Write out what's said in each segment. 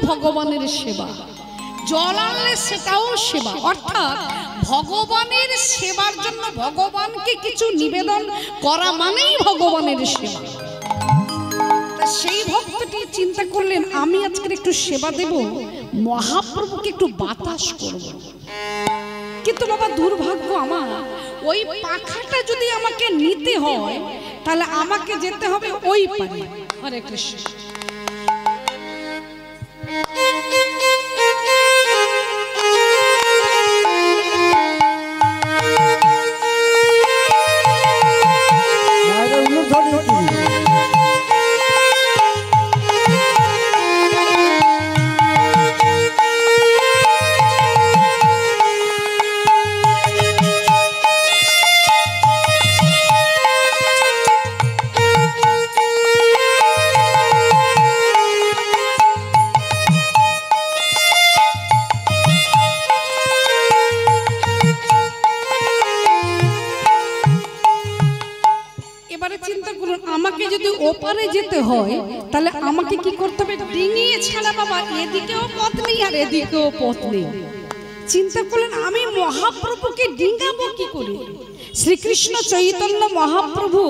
ভগবানের সেবা, জল আনলে সেটাও সেবা। অর্থাৎ ভগবানের সেবার জন্য ভগবানকে কিছু নিবেদন করা মানেই ভগবানের সেবা। সেই ভক্তটি চিন্তা করলেন আমি আজকে একটু সেবা দেব, মহাপ্রভুকে একটু বাতাস করব। কিন্তু বাবা দুর্ভাগ্য আমার, ওই পাখাটা যদি আমাকে নিতে হয় তাহলে আমাকে যেতে হবে ওই পারে। হরে কৃষ্ণ। আমাকে যদি ওপারে যেতে হয় তাহলে আমাকে কি করতে হবে? ডিঙিয়ে ছাড়া বাবা এদিকেও পথ নেই আর এদিকেও পথ নেই। চিন্তা করলেন আমি মহাপ্রভুকে ডিঙাবো কি করে? শ্রীকৃষ্ণ চৈতন্য মহাপ্রভু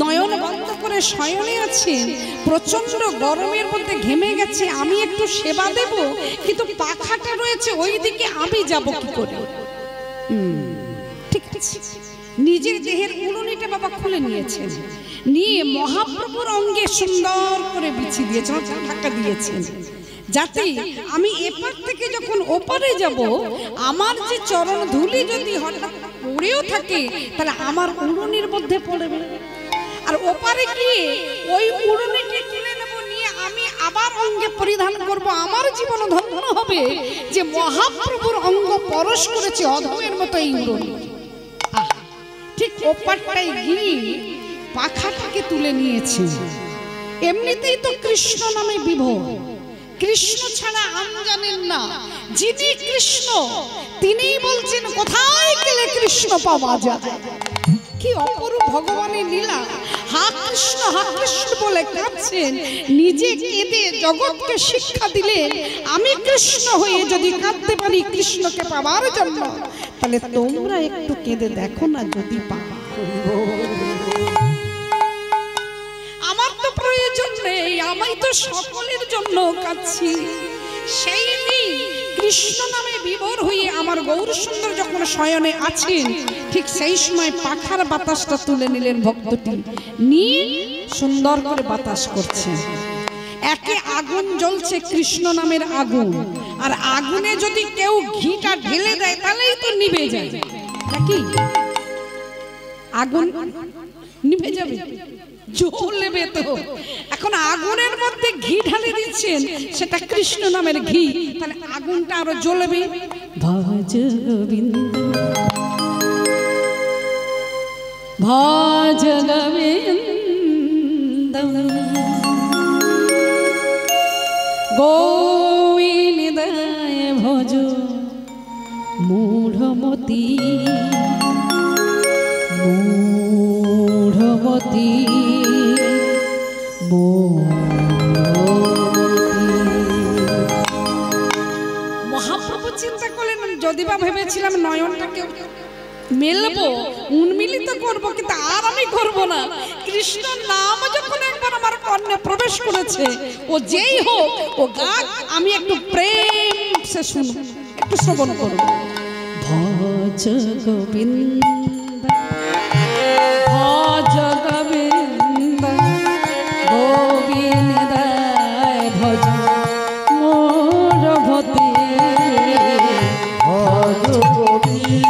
নয়ন বন্ধ করে শয়নে আছেন, প্রচন্ড গরমের মধ্যে ঘেমে গেছে, আমি একটু সেবা দেব, কিন্তু পাখাটা রয়েছে ওইদিকে, আমি যাব কি করে? ঠিক আছে, নিজের দেহের উড়নিটা বাবা খুলে নিয়েছেন, নিয়ে মহাপ্রভুর অঙ্গে সুন্দর করে বিছিয়ে দিয়েছেন, ঢাকা দিয়েছেন, যাতে আমি এপার থেকে যখন ওপারে যাব আমার যে চরণ ধুলি যদি হঠাৎ পড়েও থাকে তাহলে আমার উড়নির মধ্যে পড়বে, আর ওপারে গিয়ে ওই উড়নিটি তুলে নেব, নিয়ে আমি আবার অঙ্গে পরিধান করব। আমার জীবন ধন্য হবে যে মহাপ্রভুর অঙ্গ পরশ করেছে অধমের মতো এই উড়নি। ঠিক ওপারটাই গিয়ে পাখাটাকে তুলে নিয়েছে। এমনিতেই তো কৃষ্ণ নামে বিভোর, কৃষ্ণ ছাড়া আন জানেন না। যিনি কৃষ্ণ তিনিই বলছেন কোথায় গেলে কৃষ্ণ পাওয়া যায়। কি অপরূপ ভগবানের লীলা! হা কৃষ্ণ বলে কাঁদছেন, নিজে কেঁদে জগৎকে শিক্ষা দিলেন আমি কৃষ্ণ হয়ে যদি কাঁদতে পারি কৃষ্ণকে পাওয়ার জন্য, তাহলে তোমরা একটু কেঁদে দেখো না যদি পাও। আমার তো প্রয়োজন নেই, আমি তো সকলের জন্য কাঁদছি। সেই দিন কৃষ্ণ নামে বিভোর হয়ে আমার গৌর সুন্দর যখন শয়নে আছেন, ঠিক সেই সময় পাখার বাতাসটা তুলে নিলেন ভক্তটি, নিয়ে সুন্দর করে বাতাস করছেন। একে আগুন জ্বলছে কৃষ্ণ নামের আগুন, আর আগুনে যদি কেউ ঘিটা ঢেলে দেয় তাহলেই তো নিভে যায় নাকি? আগুন নিভে যাবে, জ্বলবে তো। এখন আগুনের মধ্যে ঘি ঢালে দিচ্ছেন, সেটা কৃষ্ণ নামের ঘি, তাহলে আগুনটা আরো জ্বলবে। ভজ গোবিন্দ ভজ গোবিন্দ গোবিন্দায় ভজ মূঢ়মতি মূঢ়মতি মহাপ্রভু চিন্তা করলেন যদি বা ভেবেছিলাম নয়নটাকে মেলবো, উন্মিলিত করবো, কিন্তু আর আমি করবো না। কৃষ্ণের নাম যখন একবার আমার কর্ণে প্রবেশ করেছে, ও যেই হোক ও গাক, আমি একটু প্রেম সে শুনবো, একটু শ্রবণ করবো। ভজ গোবিন্দ ভজ গোবিন্দ গোবিন্দায় ভজ মূঢ়মতি ভজ গোবিন্দ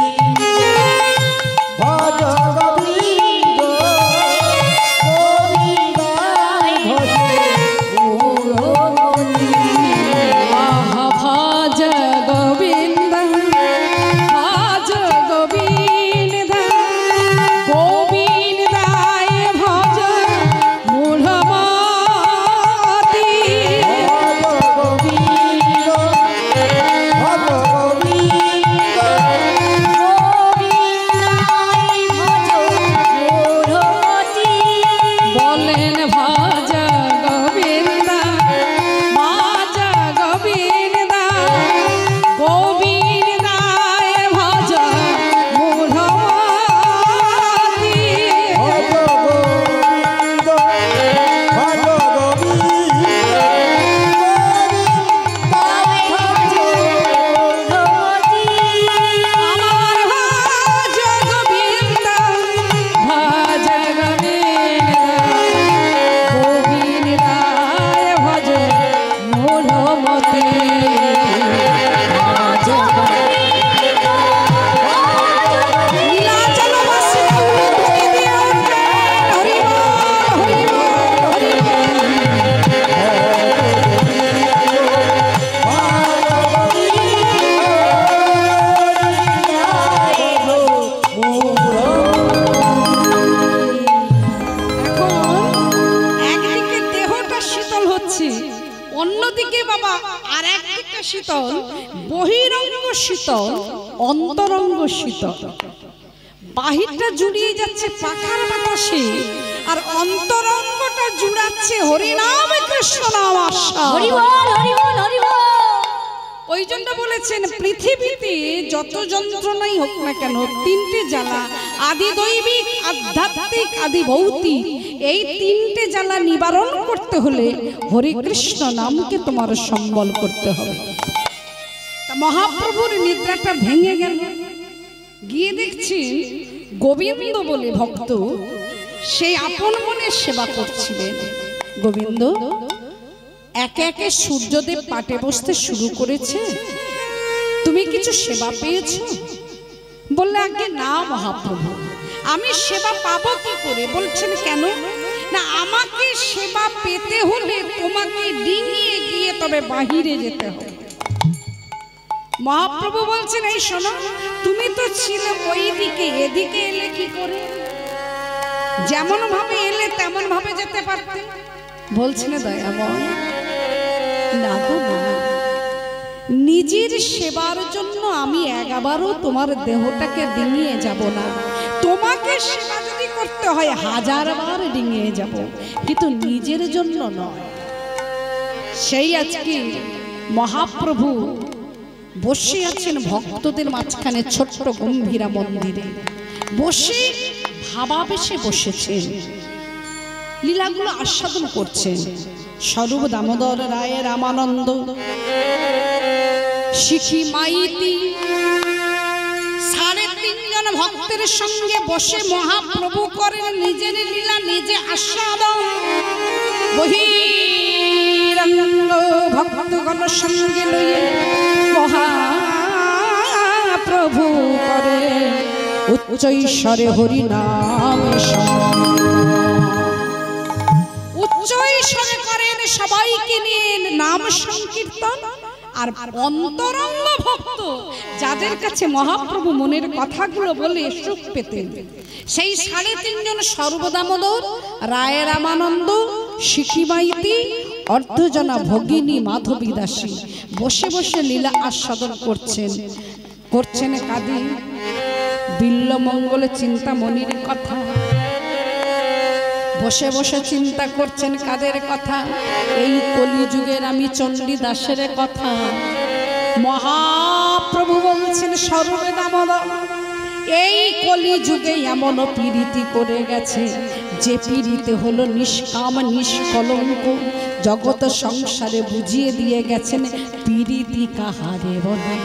মূঢ়মতি শীতল বহিরঙ্গ শীতল অন্তরঙ্গ শীতল বাহিরটা জুড়িয়ে যাচ্ছে পাখার বাতাসে আর অন্তরঙ্গটা জুড়াচ্ছে হরিনাম কৃষ্ণ নাম আশা হরি বল হরি বল হরি বল। ওই জন্য বলেছেন পৃথিবীতে যত যন্ত্রণাই হোক না কেন তিনটে জ্বালা আদি দৈবিক আধ্যাত্মিক আদি ভৌতিক এই তিনটে জ্বালা নিবারণ করতে হলে হরে কৃষ্ণ নামকে তোমার সম্বল করতে হবে। মহাপ্রভুর নিদ্রাটা ভেঙে গেল গিয়ে দেখছি গোবিন্দ বলে ভক্ত সেই আপন মনে সেবা করছিলেন। গোবিন্দ একে একে সূর্যদেব পাটে বসতে শুরু করেছে, তুমি কিছু সেবা পেয়েছো? বললে আগে না মহাপ্রভু, আমি সেবা পাবো কি করে? বলছেন কেন? না আমাকে সেবা পেতে হলে তোমাকে ডিঙিয়ে গিয়ে তবে বাহিরে যেতে হবে। মহাপ্রভু বলছেন এই শোনো, তুমি তো ছিলে ওই দিকে, এদিকে এলে কি করে? যেমন ভাবে এলে তেমন ভাবে যেতে পারতে। বলছেন দয়াময় না গো না, নিজের সেবার জন্য আমি একবারও তোমার দেহটাকে ডিঙিয়ে যাব না। তোমাকে সেবা যদি করতে হয় 1000 বার ডিঙিয়ে যাব, কিন্তু নিজের জন্য নয়। সেই আজকে মহাপ্রভু বসে আছেন ভক্তদের মাঝখানে ছোট্ট গম্ভীরা মন্দিরে বসে ভাবাবেশে বসেছেন, লীলাগুলো আস্বাদন করছেন। স্বরূপ দামোদর রায় রামানন্দ শিখি মাইতি 3.5 জন ভক্তের সঙ্গে বসে মহাপ্রভু করেন নিজের লীলা নিজে আস্বাদন। বহিরঙ্গ ভক্তগণ সঙ্গে লইয়ে মহাপ্রভু করে উচ্চ ঈশ্বরে হরি নামে উচ্চ ঈশ্বরে করেন সবাইকে নিয়ে নাম সংকীর্তন। আর অন্তরঙ্গ ভক্ত যাদের কাছে মহাপ্রভু মনের কথাগুলো বলে সুখ পেতেন, সেই 3.5 জন সর্বদামোদর রায় রামানন্দ শিখি মাইতি অর্ধজনা ভগিনী মাধবী দাসী বসে বসে লীলা আস্বাদন করছেন কাঁদি বিল্লমঙ্গল চিন্তামণির কথা। বসে বসে চিন্তা করছেন কাদের কথা? এই কলিযুগের আমি চণ্ডী দাসের কথা। মহাপ্রভু বলছেন স্বরূপে দামোদর, এই কলিযুগে এমন পীড়িতি করে গেছে যে পীড়িতে হলো নিষ্কাম নিষ্কলঙ্ক। জগৎ সংসারে বুঝিয়ে দিয়ে গেছেন পীড়িতি কাহারে বলে।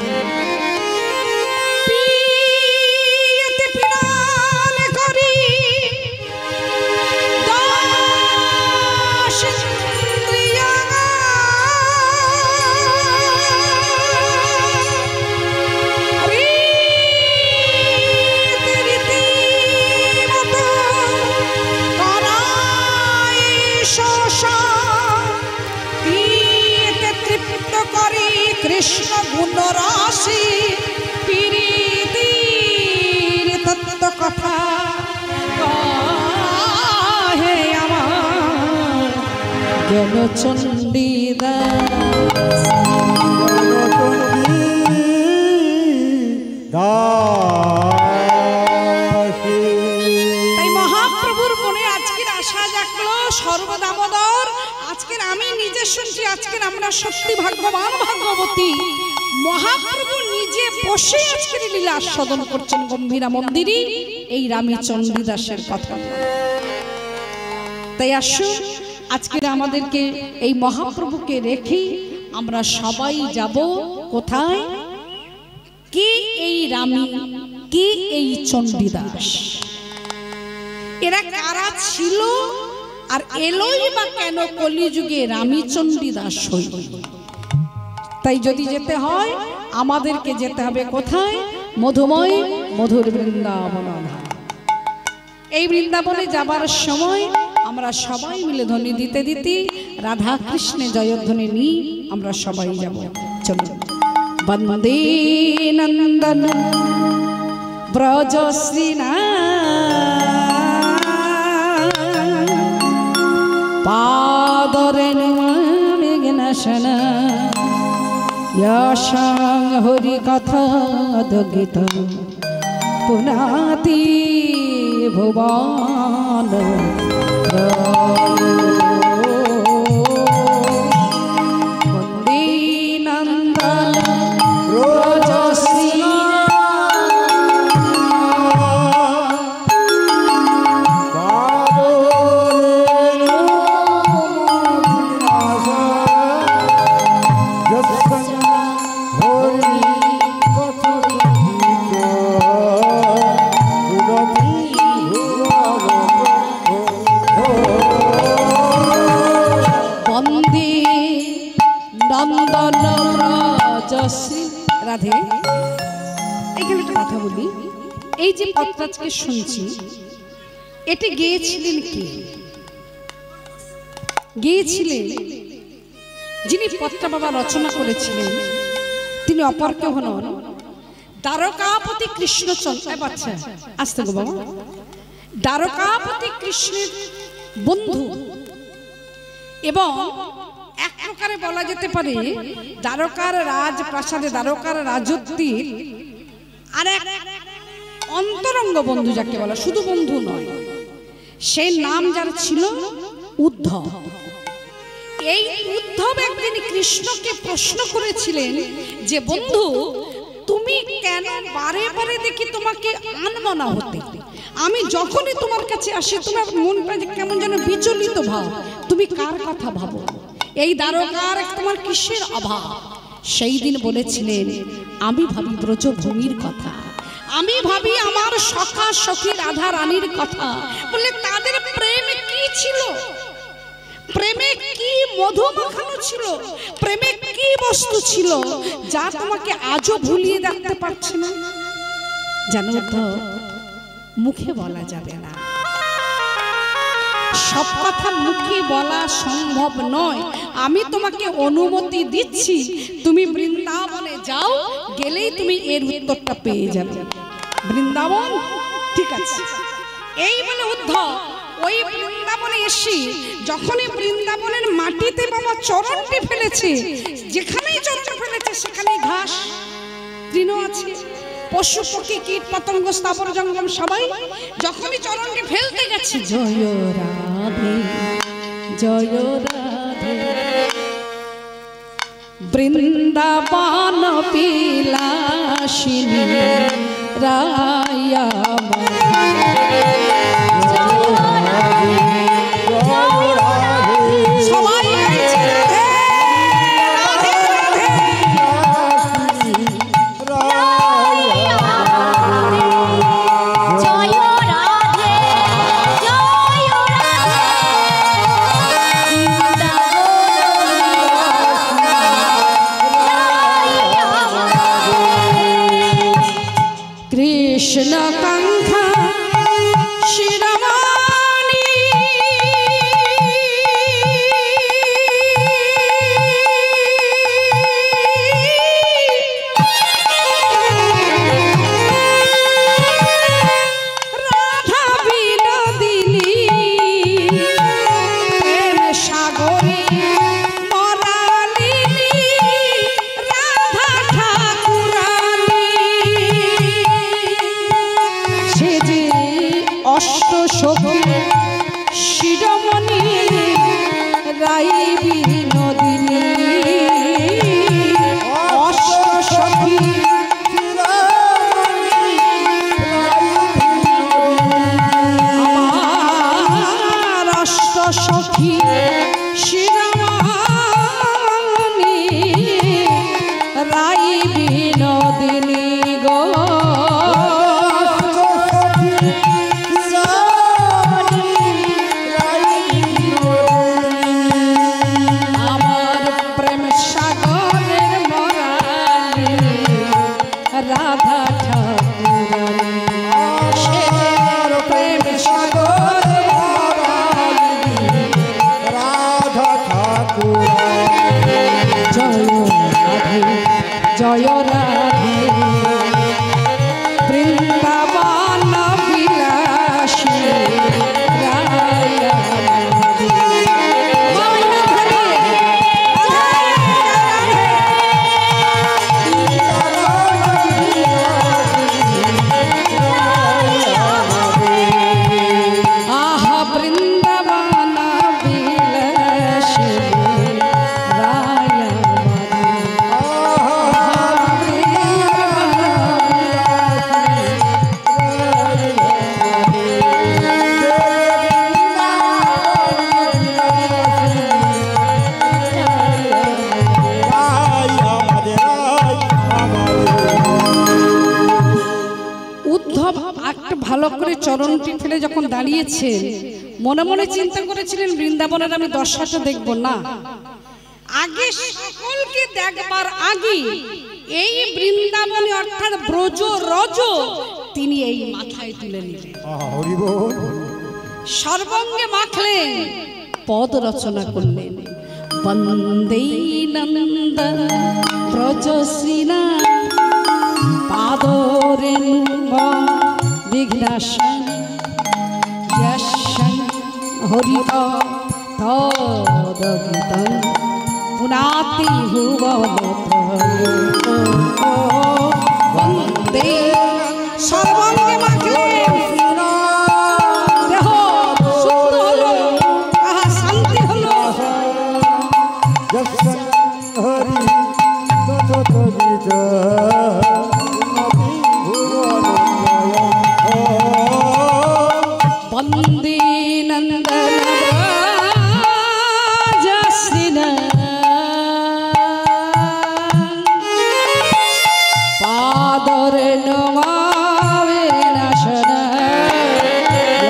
কৃষ্ণ গুণ রাশি পীড়িতির তত্ত্ব কথা হে আমার জ্ঞান চণ্ডীদাস। তাই মহাপ্রভুর মনে আজকের আশা জাগলো সর্বদামোদর। আজকের আমি নিজে শুনছি, আজকের আমরা সত্যি ভাগ্যবান ভাগ্যবতী। মহাপ্রভু নিজে বসে আজকের লীলা আস্বাদন করছেন গম্ভীরা মন্দিরে এই রামী চণ্ডীদাসের কথা। তাই আসুন আজকের আমাদেরকে এই মহাপ্রভুকে রেখে আমরা সবাই যাব কোথায়? কে এই রামী, কে এই চণ্ডীদাস? এরা কারা ছিল আর এলোই বা কেন কলিযুগে রামচন্ডী দাস হই। তাই যদি যেতে হয় আমাদেরকে যেতে হবে কোথায়? মধুময় মধুর বৃন্দাবন। এই বৃন্দাবনে যাবার সময় আমরা সবাই মিলে ধ্বনি দিতে দিতে রাধা কৃষ্ণে জয়ধ্বনি নিয়ে আমরা সবাই যাব। চলুন। বন্দে নন্দন ব্রজ শ্রীনাথ পাদরেণুমানিঘ্নশন यशां हरि कथा गीत पुनाति भुवन वंदे नंदन ब्रज রাধে। এখানে একটা কথা বলি, এই যে পত্রাজকে শুনছি এটি গেয়েছিলেন কে? গেয়েছিলেন যিনি পত্রা বাবা রচনা করেছিলেন তিনি অপর কেউ নন, দ্বারকাপতি কৃষ্ণচন্দ্র। আচ্ছা আসতে গো বাবা, দ্বারকাপতি কৃষ্ণের বন্ধু এবং এক প্রকারে বলা যেতে পারে দ্বারকার রাজপ্রাসাদে দ্বারকার রাজত্বের আর এক অন্তরঙ্গ বন্ধু যাকে বলা, শুধু বন্ধু নয়, সেই নাম যার ছিল উদ্ধব। এই উদ্ধব একদিন কৃষ্ণকে প্রশ্ন করেছিলেন যে বন্ধু তুমি কেন বারে বারে দেখি তোমাকে আনমনা হতে, আমি যখনই তোমার কাছে আসি তোমার মনটা কেমন যেন বিচলিত ভাব, তুমি কার কথা ভাবো? এই দ্বারকার তোমার কিসের অভাব? সেই দিন বলেছিলেন আমি ভাবি ব্রজভূমির কথা, আমি ভাবি আমার সখা সখী রাধা রানীর কথা। বলে তাদের প্রেমে কি ছিল, প্রেমে কি মধু মাখানো ছিল, প্রেমে কি বস্তু ছিল যা তোমাকে আজও ভুলিয়ে রাখতে পারছে না? জানো তো মুখে বলা যাবে না, সব কথা মুখে বলা সম্ভব নয়। আমি তোমাকে অনুমতি দিচ্ছি তুমি বৃন্দাবনে যাও, গেলেই তুমি এর উত্তরটা পেয়ে যাবে। বৃন্দাবন ঠিক আছে, এই বলে উদ্ধব ওই বৃন্দাবনে এসে যখনই বৃন্দাবনের মাটিতে বাবা চরণটি ফেলেছে, যেখানেই চরণ ফেলেছে সেখানেই ঘাস তৃণ আছে, পশু পক্ষী কীট পতঙ্গ স্থাবর জঙ্গম সবাই যখনই চরণটি ফেলতে গেছে জয় রাধে জয় রাধে বৃন্দাবন বিলাসিনী রায়া কৃষ্ণ কান্ত চরণটি ফেলে যখন দাঁড়িয়েছেন মনে মনে চিন্তা করেছিলেন বৃন্দাবনের আমি দশাটা দেখব না, আগে সকলকে দেখবার আগে এই বৃন্দাবনে অর্থাৎ ব্রজ রজ তিনি এই মাথায় তুলে নিলেন, সর্বাঙ্গে মাখলেন, পদ রচনা করলেন। বন্দে নন্দন ব্রজশ্রীনা পাদরেণুঙ্গ বিঘ্নাশন যশং হরিত তদগীতং পুনাতি ভুবনত্রয়। বন্দে সর্বাঙ্গে মাখলেন, দেহ শুদ্ধ হলো, শান্তি হলো। বন্দে নন্দন ব্রজশ্রীনা পাদরেণুঙ্গ বিঘ্নাশন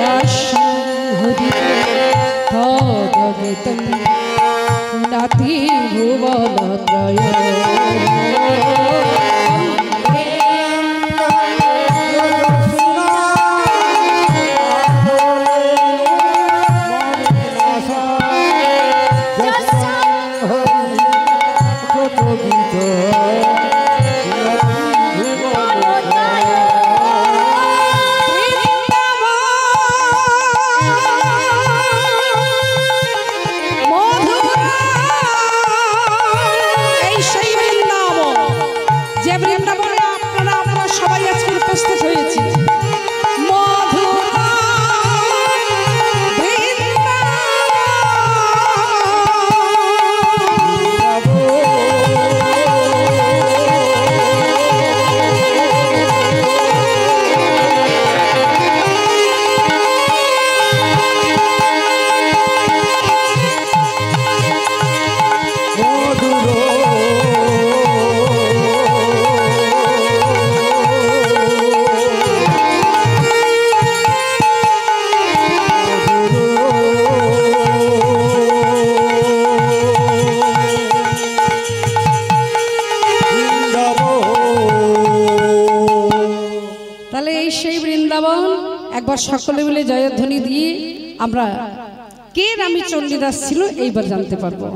যশং হরিত তদগীতং পুনাতি ভুবনত্রয়। একবার সকলে মিলে জয়ধ্বনি দিয়ে আমরা কে রামচন্দ্রদাস ছিল এইবার জানতে পারবো।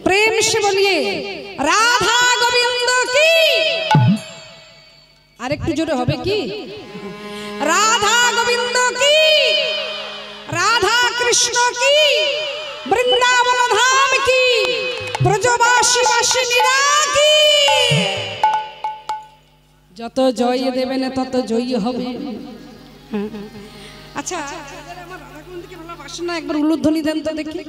প্রেম সে বলিয়ে রাধা গোবিন্দ কি, আরেকটু জোরে হবে কি? রাধা গোবিন্দ কি, রাধা কৃষ্ণ কি, বৃন্দাবন ধাম কি, ব্রজবাসী বাসিনীরা কি। যত জয় দেবেন তত জয়ী হবে। আচ্ছা, আমার রাধা গোবিন্দকে ভালোবাসেন না, একবার উলুধ্বনি দেন তো দেখি।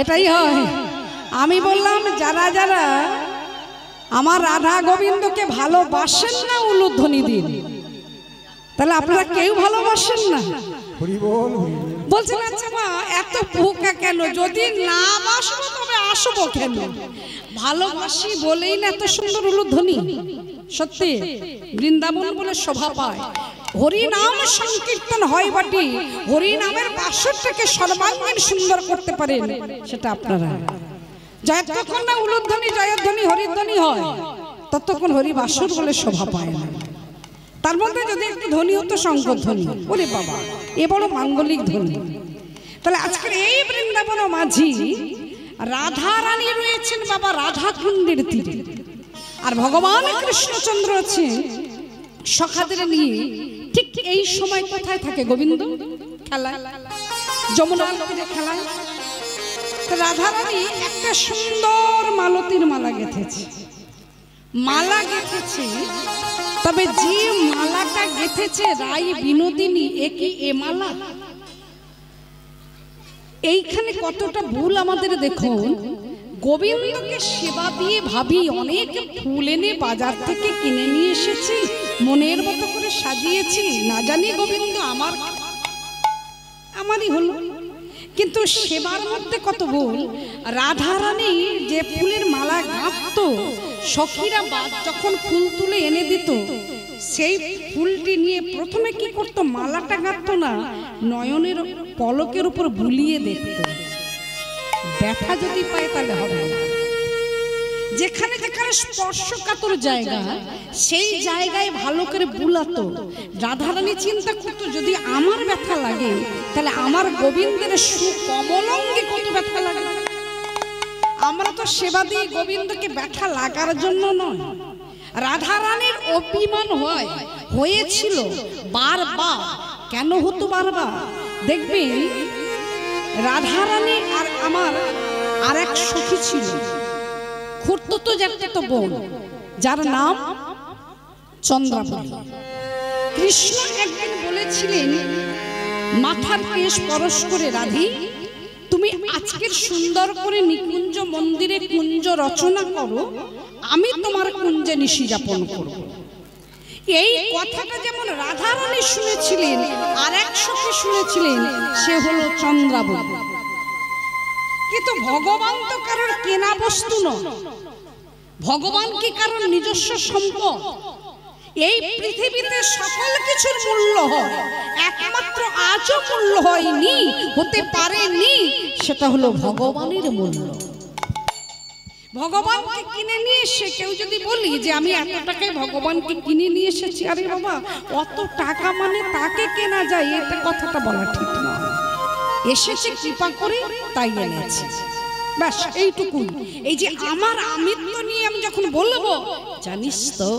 এটাই হয়। আমি বললাম যারা যারা আমার রাধা গোবিন্দকে ভালোবাসেন না উলুধ্বনি দিন। তাহলে আপনারা কেউ ভালোবাসেন না? বলছেন আচ্ছা মা এত পোকা কেন? যদি না বাসবো তবে আসবো কেন? ভালোবাসি বলেই না এত সুন্দর উলুধ্বনি। সত্যি বৃন্দাবন বলে শোভা পায়। হরি নাম সংকীর্তন হয় বটে, হরি নামের বাসরটাকে সর্বাঙ্গীন সুন্দর করতে পারেন সেটা আপনারা। যতক্ষণ না উলুধ্বনি জয়ধ্বনি হরিধ্বনি হয় ততক্ষণ হরি বাসর বলে শোভা পায় না। তার মধ্যে যদি একটু ধ্বনি হতো শঙ্কর ধ্বনি, ওরে বাবা এ বড় মাঙ্গলিক ধ্বনি। তাহলে আজকের এই বৃন্দাবন মাঝি রাধা রানী রয়েছেন বাবা রাধা কুণ্ডের তীরে, আর ভগবান কৃষ্ণচন্দ্র আছে সখাদের নিয়ে। ঠিক এই সময় কোথায় থাকে গোবিন্দ? খেলায়, যমুনার তীরে খেলায়। রাধা রানী একটা সুন্দর মালতীর মালা গেঁথেছে। মালা গেঁথেছে, তবে যে মালাটা গেঁথেছে রাই বিনোদিনী, এ মালা। এইখানে কতটা ভুল আমাদের দেখুন। গোবিন্দকে সেবা দিয়ে ভাবি অনেক ফুল এনে বাজার থেকে কিনে নিয়ে এসেছি, মনের মতো করে সাজিয়েছি, না জানি গোবিন্দ আমারই হলো। কিন্তু সেবার মধ্যে কত ভুল। রাধারানী যে ফুলের মালা গাঁথত, সখীরা যখন ফুল তুলে এনে দিত, সেই ফুলটি নিয়ে প্রথমে কি করত, মালাটা গাঁথত না, নয়নের পলকের উপর বুলিয়ে দেখত, ব্যথা যদি পায় তাহলে হবে না। যেখানে যেখানে স্পর্শকাতর জায়গা, সেই জায়গায় ভালো করে বুলাতো। রাধারানী চিন্তা করতো, যদি আমার ব্যথা লাগে তাহলে আমার গোবিন্দের সুকমলঙ্গে কত ব্যথা লাগে। আমরা তো সেবা দিই গোবিন্দকে ব্যথা লাগার জন্য নয়। রাধারানীর অভিমান হয়েছিল বারবার। কেন হতো বারবার? দেখবেন রাধারানী আর আমার আর এক সখী ছিল, খুড়তুতো জ্যাঠাতো বোন, যার নাম চন্দ্রাবলী। কৃষ্ণ একদিন বলেছিলেন মাথার কেশ পরশ করে, রাধি তুমি আজকের সুন্দর করে নিকুঞ্জ মন্দিরে কুঞ্জ রচনা করো, আমি তোমার কুঞ্জে নিশি যাপন করব। এই কথাটা যেমন রাধারানী শুনেছিলেন, আর এক সখী শুনেছিলেন, সে হলো চন্দ্রাবলী। কিন্তু ভগবান তো কারোর কেনা বস্তু নয়, ভগবান কি কারোর নিজস্ব সম্পদ? এই পৃথিবীতে সকল কিছুর মূল্য হয়, একমাত্র আজও মূল্য হয়নি, হতে পারেনি, সেটা হলো ভগবানের মূল্য। ভগবানকে কিনে নিয়ে এসে কেউ যদি বলি যে আমি এত টাকায় ভগবানকে কিনে নিয়ে এসেছি, আরে বাবা অত টাকা মানে তাকে কেনা যায়, এটা কথাটা বলা ঠিক নয়। এসেছে কৃপা করে তাই এনেছে, ব্যাস এইটুকুই। এই যে আমার আমিত্ব নিয়ে আমি যখন বলবো, জানিস তো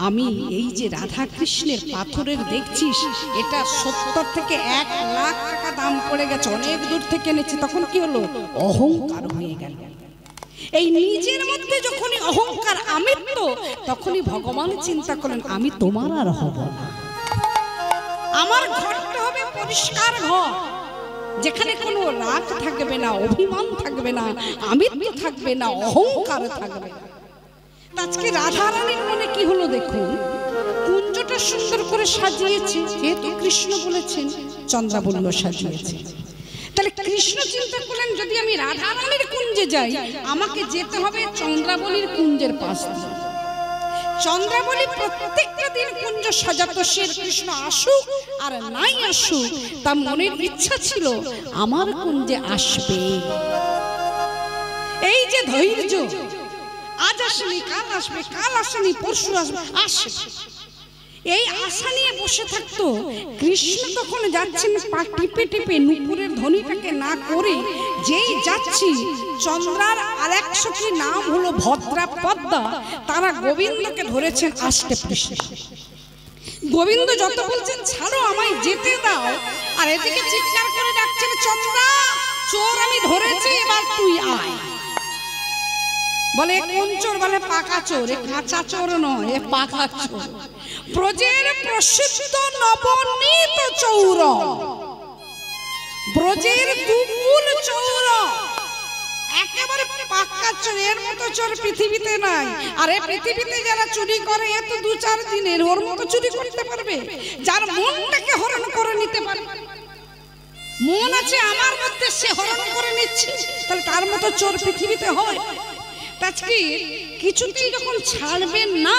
আমি এই যে রাধা কৃষ্ণের পাথরের দেখছিস, এটা 70 থেকে 1 লাখ টাকা দাম পড়ে গেছে, অনেক দূর থেকে এনেছি, তখন কি হলো? অহংকার হয়ে গেল। এই নিজের মধ্যে যখনই অহংকার, আমিত্ব, তখনই ভগবান চিন্তা করেন আমি তোমার আর হব না। আমার ঘরটা হবে পরিষ্কার ঘর, যেখানে কোনো রাগ থাকবে না, অভিমান থাকবে না, আমিত্ব থাকবে না, অহংকার থাকবে না। আজকে রাধারানীর মনে কি হলো দেখুন, কুঞ্জটা সুন্দর করে সাজিয়েছে, যেহেতু কৃষ্ণ বলেছেন, চন্দ্রাবলী সাজিয়েছে। তাহলে কৃষ্ণ চিন্তা করলেন যদি আমি রাধারানীর কুঞ্জে যাই, আমাকে যেতে হবে চন্দ্রাবলীর কুঞ্জের পাশ দিয়ে। চন্দ্রাবলী প্রত্যেকটা দিন কুঞ্জ সাজাতো, সে কৃষ্ণ আসুক আর নাই আসুক, তার মনের ইচ্ছা ছিল আমার কুঞ্জে আসবে। এই যে ধৈর্য, আজ আসেনি কাল আসবে, কাল আসেনি পরশু আসবে, আসে, এই আশা নিয়ে বসে থাকতো। কৃষ্ণ তখন যাচ্ছেন পা টিপে টিপে, নুপুরের ধ্বনিটাকে না করে যেই যাচ্ছি, চন্দ্রার আরেক সখীর নাম হলো ভদ্রা পদ্মা, তারা গোবিন্দকে ধরেছেন আষ্টে পৃষ্ঠে। গোবিন্দ যত বলছেন ছাড়ো আমায় যেতে দাও, আর এদিকে চিৎকার করে ডাকছেন চন্দ্রা চোর আমি ধরেছি, এবার তুই আয়। বলে কোন চোর? বলে পাকা চোর। এ কাঁচা চোর নয়, এ পাকা চোর। ব্রজের প্রসিদ্ধ নবনীত চৌর, ব্রজের দুকুল চৌর, একেবারে পাক্কা চোর। এর মতো চোর পৃথিবীতে নাই। আর এই পৃথিবীতে যারা চুরি করে, এ তো 2-4 দিনের, ওর মতো চুরি করতে পারবে? যার মনটাকে হরণ করে নিতে পারবে, মন আছে আমার মধ্যে, সে হরণ করে নিচ্ছে, তাহলে তার মতো চোর পৃথিবীতে হয়? আজকে কিছুতেই যখন ছাড়বেন না,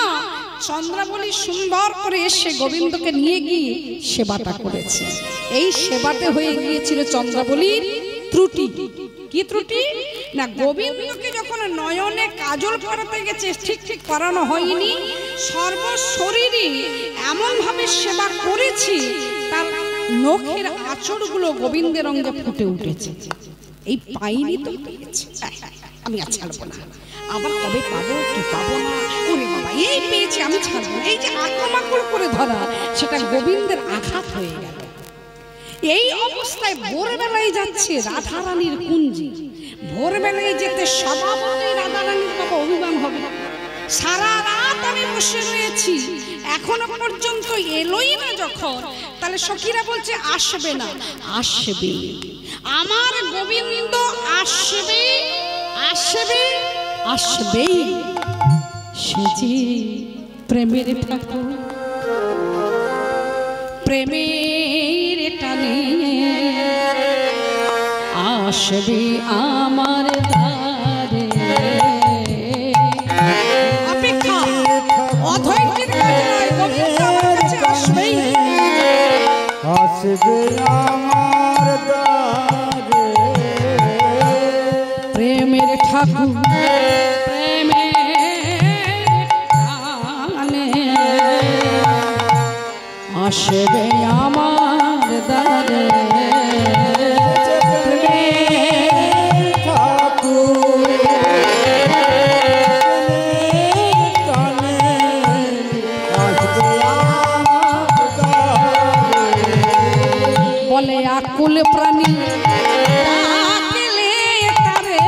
চন্দ্রাবলী সুন্দর করে এসে গোবিন্দকে নিয়ে গিয়ে সেবাটা করেছে। এই সেবাতে হয়ে গিয়েছিল চন্দ্রাবলীর ত্রুটি। কি ত্রুটি? না, গোবিন্দকে যখন নয়নে কাজল পরাতে গেছে, ঠিক ঠিক পরানো হয়নি। সর্বশরীরে এমন ভাবে সেবা করেছি, তার নখের আঁচড়গুলো গোবিন্দের অঙ্গে ফুটে উঠেছে। এই পাইনি তো পেয়েছে, আমি আর ছাড়বো না, আবার কবে পাবো কি পাবো না, ওরে বাবা এই পেয়েছি আমি ছাড়বো। এই যে আক্রমণ করে ধরা, সেটা গোবিন্দের আঘাত হয়ে গেল। এই অবস্থায় ভোরবেলায় যাচ্ছে রাধারানীর কুঞ্জে। ভোরবেলায় যেতে স্বভাবতই রাধারানীর বাবা অভিমান হবে। সারা রাত আমি বসে রয়েছি, এখনো পর্যন্ত এলোই না যখন, তাহলে সখীরা বলছে আসবে না। আসবে, আমার গোবিন্দ আসবে, আসবে, আসবে। সে যে প্রেমের ঠাকুর, প্রেমের টানে আসবে আমার দ্বারে। অপেক্ষা অধৈর্যের কাজ নয়, গোবিন্দ আমার কাছে আসবেই, আসবে আমার দ্বারে। প্রেমের ঠাকুর প্রেমের টানে আসবে আমার দ্বারে। বলে আকুল প্রাণী ডাকলে তারে,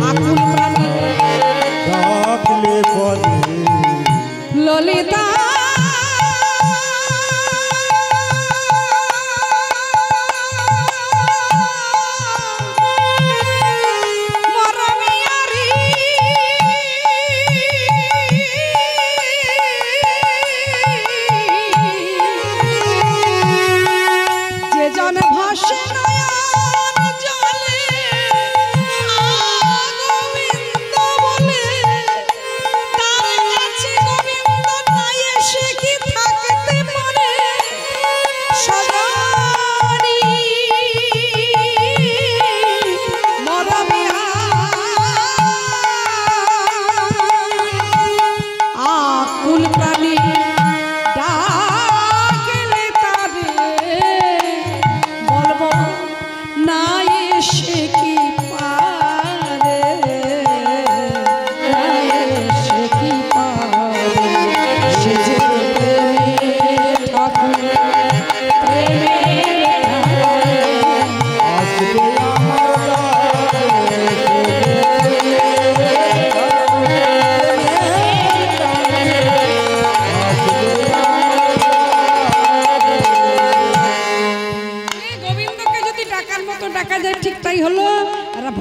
আকুল প্রাণী ডাকলে পরে ললিতা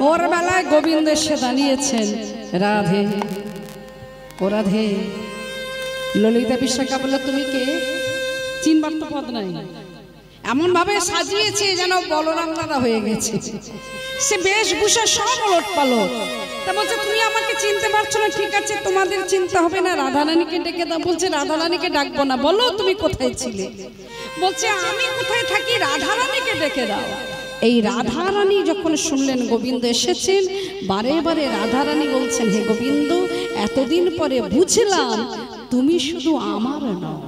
ভোরবেলায় গোবিন্দ এসে দাঁড়িয়েছেন। রাধে ও রাধে। ললিতা বিশাখা বলল তুমি কে? চিনবার তো পদ নাই। এমন ভাবে সাজিয়েছে যেন বলরাম দাদা হয়ে গেছে। সে বেশভূষা সব ওলট পালট। তা বলছে তুমি আমাকে চিনতে পারছো না, ঠিক আছে তোমাদের চিনতে হবে না, রাধারানীকে ডেকে দাও। বলছে রাধারানীকে ডাকবো না, বলো তুমি কোথায় ছিলে? বলছে আমি কোথায় থাকি, রাধারানীকে ডেকে দাও। এই রাধারানী যখন শুনলেন গোবিন্দ এসেছেন, বারে বারে রাধারানী বলছেন হে গোবিন্দ, এতদিন পরে বুঝলাম তুমি শুধু আমার নও,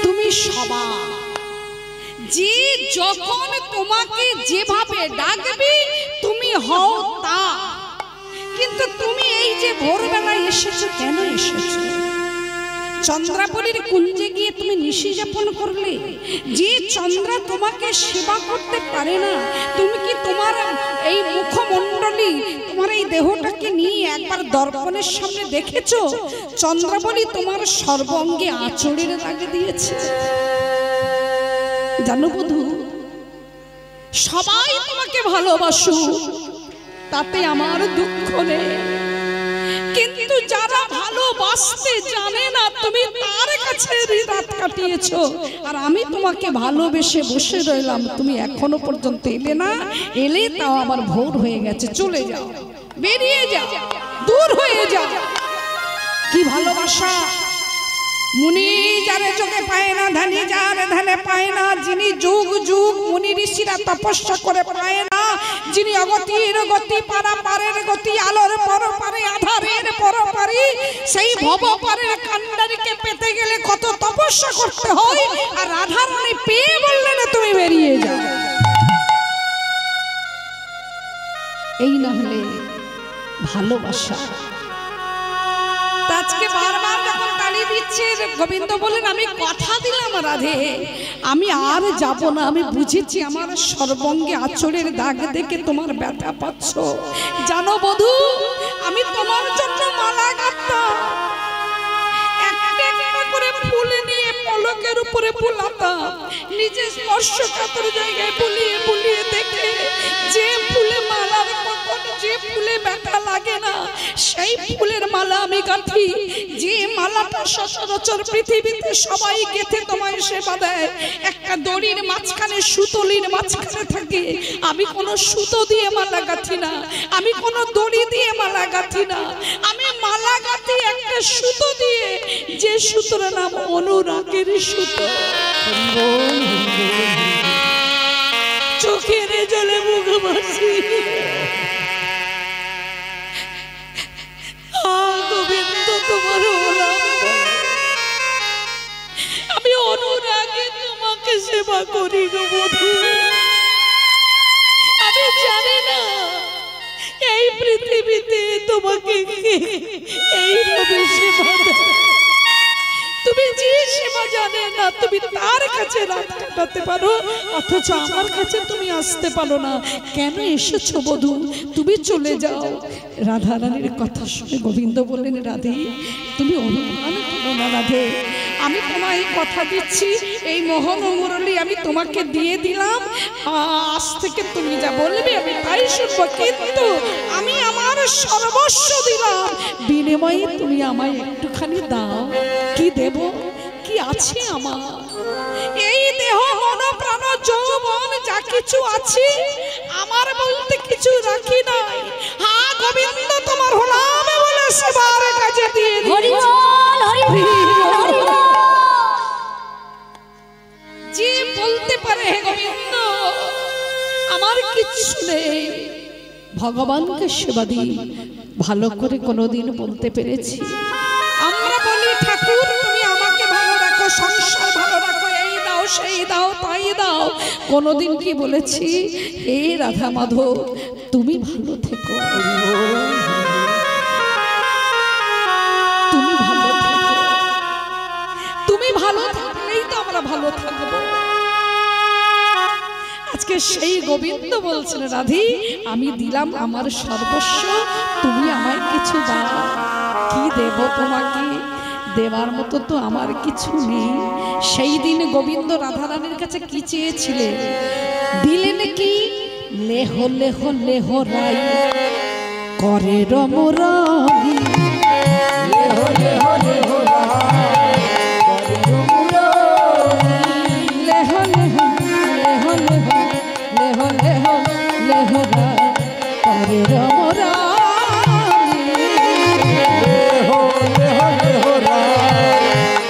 তুমি সবার। যে যখন তোমাকে যেভাবে ডাকবে তুমি হও তা। কিন্তু তুমি এই যে ভোরবেলায় এসেছো, কেন এসেছো? চন্দ্রাবলীর কুঞ্জে গিয়ে তুমি নিশি যাপন করলে। যে চন্দ্রা তোমাকে সেবা করতে পারে না, তুমি কি তোমার এই মুখমণ্ডলী, তোমার এই দেহটাকে নিয়ে একবার দর্পণের সামনে দেখেছো? চন্দ্রাবলী তোমার সর্বাঙ্গে আঁচড়ের দাগ দিয়েছে। জানো বধূ, সবাই তোমাকে ভালোবাসো, তাতে আমার দুঃখ নেই। কিন্তু যারা ভালোবাসতে জানে না, তুমি তার কাছে রাত কাটিয়েছো। আর আমি তোমাকে ভালোবেসে বসে রইলাম, তুমি এখনো পর্যন্ত এলে না। এলে তাও আমার ভোর হয়ে গেছে, চলে যাও, বেরিয়ে যাও, দূর হয়ে যাও। কি ভালোবাসা! মুনি যারে চোখে পায় না, ধানি যার ধানে পায় না, যিনি যুগ যুগ মুনি ঋষিরা তপস্যা করে পায় না, যিনি অগতির গতি, পারাপারের গতি, আলোর পরপারে, আধারের পরপারে, সেই ভবপারের কান্ডারিকে পেতে গেলে কত তপস্যা করতে হয়। আর রাধারানী পেয়ে বললেন তুমি বেরিয়ে যাও। এই না হলে ভালোবাসা। আজকে বারবার যখন তালি দিচ্ছে, গোবিন্দ বলেন আমি কথা দিলাম রাধে, আমি আর যাব না। আমি বুঝেছি আমার সর্বাঙ্গে আঁচড়ের দাগ দেখে তোমার ব্যথা পাচ্ছ। জানো বধূ, আমি তোমার জন্য মালা গাঁথতাম, একটা একটা করে ফুল নিয়ে পলকের উপরে বুলাতাম, নিজে স্পর্শকাতর জায়গায় বুলিয়ে বুলিয়ে দেখে যে ফুলে মালার কখন যে ফুলে ব্যথা লাগে না সেই ফুলের মালা আমি গাঁথি, যে মালাটা সচরাচর পৃথিবীতে সবাই গেঁথে তোমায় সেবা দেয়, একটা দড়ির মাঝখানে সুতলির মাঝখানে থাকে। আমি কোনো সুতো দিয়ে মালা গাঁথি না, আমি কোনো দড়ি দিয়ে মালা গাঁথি না, আমি মালা গাঁথি একটা সুতো দিয়ে, যে সুতোর নাম অনুরাগের সুতো। চোখের জলে মুখ ভাসি, গোবিন্দ তোমার হলাম, আমি অনুরাগে তোমাকে সেবা করি গো বধূ। আমি জানি না এই পৃথিবীতে তোমাকে এইভাবে সেবা দেয়। তুমি যে সেবা জানে না তুমি তার কাছে রাত কাটাতে পারো, অথচ আমার কাছে তুমি আসতে পারো না। কেন এসেছো বধূ? তুমি চলে যাও। রাধা রানীর কথা শুনে গোবিন্দ বললেন, রাধে তুমি অনুমান করো না রাধে, আমি তোমায় কথা দিচ্ছি এই মোহন মুরলী আমি তোমাকে দিয়ে দিলাম, আজ থেকে তুমি যা বলবে আমি তাই শুনবো, কিন্তু আমি আমার সর্বস্ব দিলাম, বিনিময়ে তুমি আমায় একটুখানি দাও। কি দেব? কি আছে আমার? এই দেহ মন প্রাণ যৌবন যা কিছু আছে আমার বলতে কিছু রাখি নাই। হ্যাঁ গোবিন্দ তোমার হলাম বলে সেবার কাজে দিয়ে দিয়েছি। যে বলতে পারে হে গোবিন্দ আমার কিছু নেই, ভগবানকে সেবা দিই, ভালো করে কোনোদিন বলতে পেরেছি? আমরা বলি ঠাকুর তুমি আমাকে ভালো রাখো, সংসার ভালো রাখো, এই দাও সেই দাও তাই দাও। কোনোদিন কি বলেছি হে রাধা মাধব তুমি ভালো থেকো, তুমি ভালো থেকো, তুমি ভালো থাকলেই তো আমরা ভালো থাকবো। আজকে সেই গোবিন্দ বলছেন, রাধি আমি দিলাম আমার সর্বস্ব, তুমি আমায় কিছু দাও। কি দেব তোমাকে? দেওয়ার মতো তো আমার কিছু নেই। সেই দিন গোবিন্দ রাধা রানীর কাছে কি চেয়েছিলেন? দিলেন কি? লেহ লেহ লেহ রাই করে রমরানি, লেহ লেহ লেহ রাই করে রমরানি, লেহ লেহ লেহ লেহ লেহ লেহ লেহ রাই করে রমরানি, লেহ লেহ লেহ রাই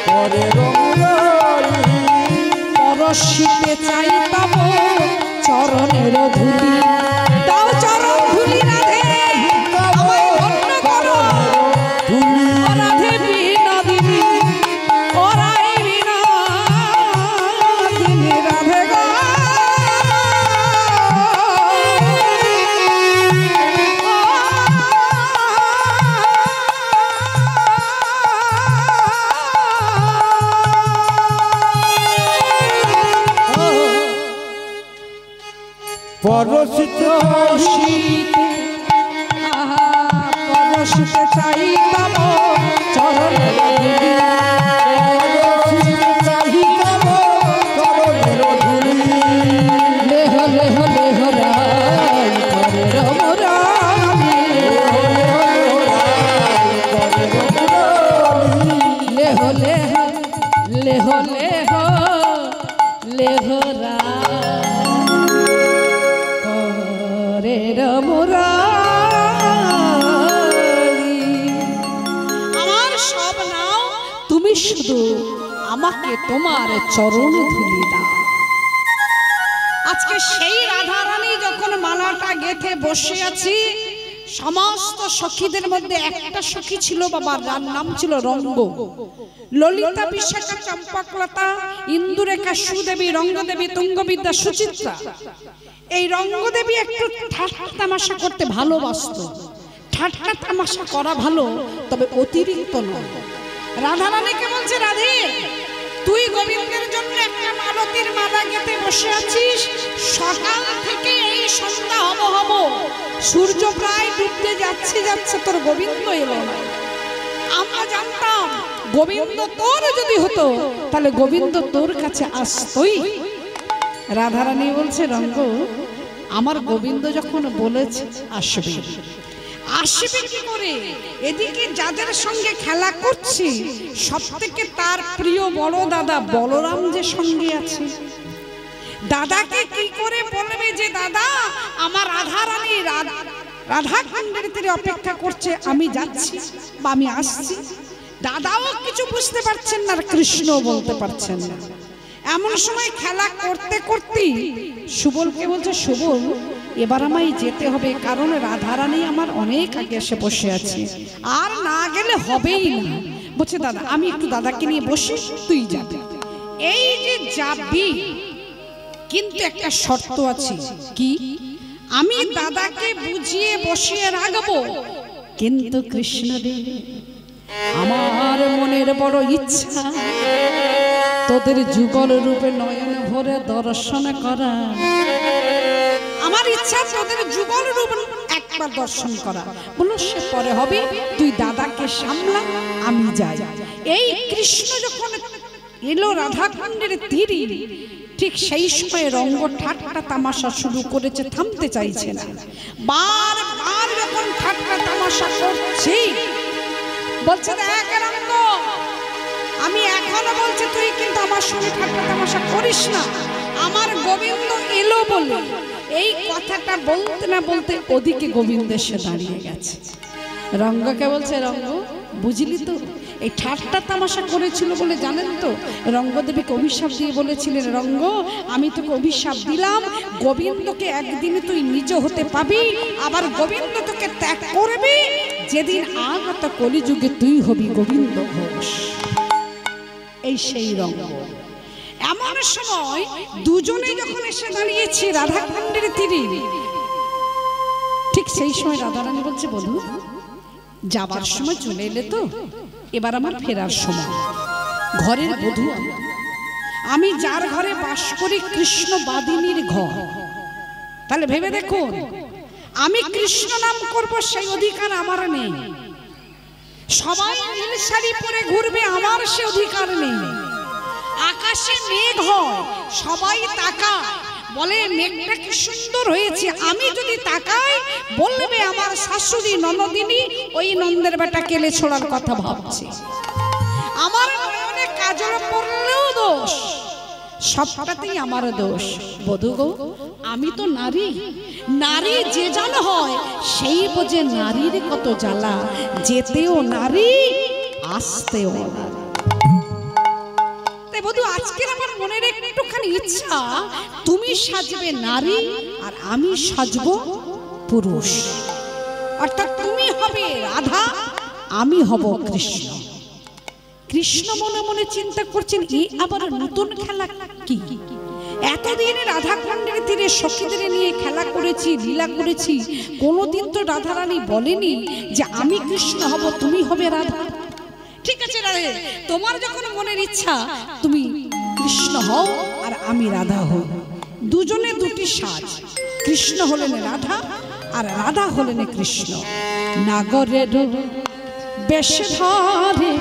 করে রমরানি। পরশিতে চাইতাম চরণের ধুলি, দাও চরণ ধুলি রাধে আমায় ধন্য করো, রাধে বিনোদিনী ওরাই বিনোদিনী রাধে গো। পরশিতে পরশিতে চাইতাম চরণের ধুলি, লেহ লেহ লেহ রাই করে রমরানি, লেহ লেহ লেহ লেহ লেহ রাই রমরানি। আমার সব নাও, তুমি শুধু আমাকে তোমার চরণ ধুলি দাও। আজকে সেই রাধা রানী যখন মালাটা গেঁথে বসে আছি, সমস্ত সখীদের মধ্যে একটা সখী ছিল বাবা, যার নাম ছিল রঙ্গ। ললিতা, বিশাখা, চম্পকলতা, ইন্দুরেখা, সুদেবী, রঙ্গদেবী, তুঙ্গবিদ্যা, সুচিত্রা। এই রঙ্গদেবী একটু ঠাট্টা তামাশা করতে ভালোবাসত। ঠাট্টা তামাশা করা ভালো, তবে অতিরিক্ত নয়। রাধা রানীকে বলছে, রাধে তুই গোবিন্দের জন্য একটা মালতীর মালা গেঁথে বসে আছিস, সকাল থেকে এই সন্ধ্যা হব হব, সূর্য প্রায় ডুবতে যাচ্ছে যাচ্ছে, তোর গোবিন্দ এলো না। আমরা জানতাম গোবিন্দ তোর যদি হতো তাহলে গোবিন্দ তোর কাছে আসতোই। রাধারানী বলছে, রঙ্গ আমার গোবিন্দ যখন বলেছে আসবে, আসবে কি করে? এদিকে যাদের সঙ্গে খেলা করছি সব থেকে তার প্রিয় বড় দাদা বলরাম যে সঙ্গে আছে, দাদাকে কি করে বলবে যে দাদা আমার রাধা রানী রাধা কুণ্ডের তীরে অপেক্ষা করছে, আমি যাচ্ছি বা আমি আসছি? দাদাও কিছু বুঝতে পারছেন না, আর কৃষ্ণও বলতে পারছেন না। এমন সময় খেলা করতে করতেই সুবলকে বলছে, সুবল এবার আমায় যেতে হবে, কারণ রাধারানী আমার অনেক আগে এসে বসে আছে, আর না গেলে হবেই না। বলছে দাদা আমি একটু দাদাকে নিয়ে বসি, তুই যাবি। এই যে যাবি, কিন্তু একটা শর্ত আছে। কি? আমি দাদাকে বুঝিয়ে বসিয়ে রাখবো, কিন্তু কৃষ্ণদেব আমার মনের বড় ইচ্ছা তোদের যুগল রূপে নয়ন ভরে দর্শন করা। আমার ইচ্ছা তোদের যুগল রূপ একবার দর্শন করা। বলো সে পরে হবে, তুই দাদাকে সামলা, আমি যাই। এই কৃষ্ণ যখন এলো রাধাকুণ্ডের তীরে, ঠিক সেই সময় রঙ্গ ঠাট্টা তামাশা শুরু করেছে, থামতে চাইছে না। বারবার যখন ঠাট্টা তামাশা করছি, বলছে দেখ রঙ্গ, আমি এখনো বলছি তুই কিন্তু আমার সঙ্গে ঠাট্টা তামাশা করিস না, আমার গোবিন্দ এলো বলে। এই কথাটা বলতে না বলতে ওদিকে গোবিন্দ এসে দাঁড়িয়ে গেছে। রঙ্গকে বলছে, রঙ্গ বুঝলি তো এই ঠাট্টা তামাশা করেছিল বলে জানেন তো, রঙ্গদেবীকে অভিশাপ দিয়ে বলেছিলেন, রঙ্গ আমি তোকে অভিশাপ দিলাম, গোবিন্দকে একদিন তুই নিজ হতে পাবি, আবার গোবিন্দ তোকে ত্যাগ করবি, যেদিন আগত কলিযুগে তুই হবি গোবিন্দ ঘোষ। এই সেই রঙ্গ। এমন সময় দুজনে যখন এসে দাঁড়িয়েছে রাধাকুণ্ডের তীরে, ঠিক সেই সময় রাধারানী বলছে, বধূ যাবার সময় চলে এলে তো, এবার আমার ফেরার সময়। ঘরের বধূ আমি, যার ঘরে বাস করি কৃষ্ণ বাদিনীর ঘর। তাহলে ভেবে দেখুন, আমি কৃষ্ণ নাম করব সেই অধিকার আমার নেই। সবাই নীল শাড়ি পরে ঘুরবে, আমার সে অধিকার নেই। আকাশে মেঘ হয়, সবাই তাকায়, বলে মেঘটা কি সুন্দর হয়েছে, আমি যদি তাকাই বলবে আমার শাশুড়ি ননদিনী ওই নন্দের বেটা কেলে ছোড়ার কথা ভাবছে। আমার নয়নে কাজল পড়লেও দোষ, সবটাতেই আমার দোষ। বধূ গো, আমি তো নারী, নারী যে জানা হয় সেই বোঝে নারীর কত জ্বালা, যেতেও নারী আসতেও নারী। তাই বধূ আজকের আমার মনের একটুখানি ইচ্ছা, তুমি সাজবে নারী আর আমি সাজবো পুরুষ, অর্থাৎ তুমি হবে রাধা, আমি হব কৃষ্ণ। কৃষ্ণ মনে মনে চিন্তা করছেন, এই আবার নতুন খেলা কি? এতদিন রাধাকুণ্ডের তীরে সখীদের নিয়ে খেলা করেছি, লীলা করেছি, কোনোদিন তো রাধারানী বলেনি যে আমি কৃষ্ণ হব, তুমি হবে রাধা। ঠিক আছে রাধে, তোমার যখন মনের ইচ্ছা তুমি কৃষ্ণ হও আর আমি রাধা হই। দুজনে দুটি সাজ, কৃষ্ণ হলেন রাধা আর রাধা হলেন কৃষ্ণ। নাগরের বেশ ধরে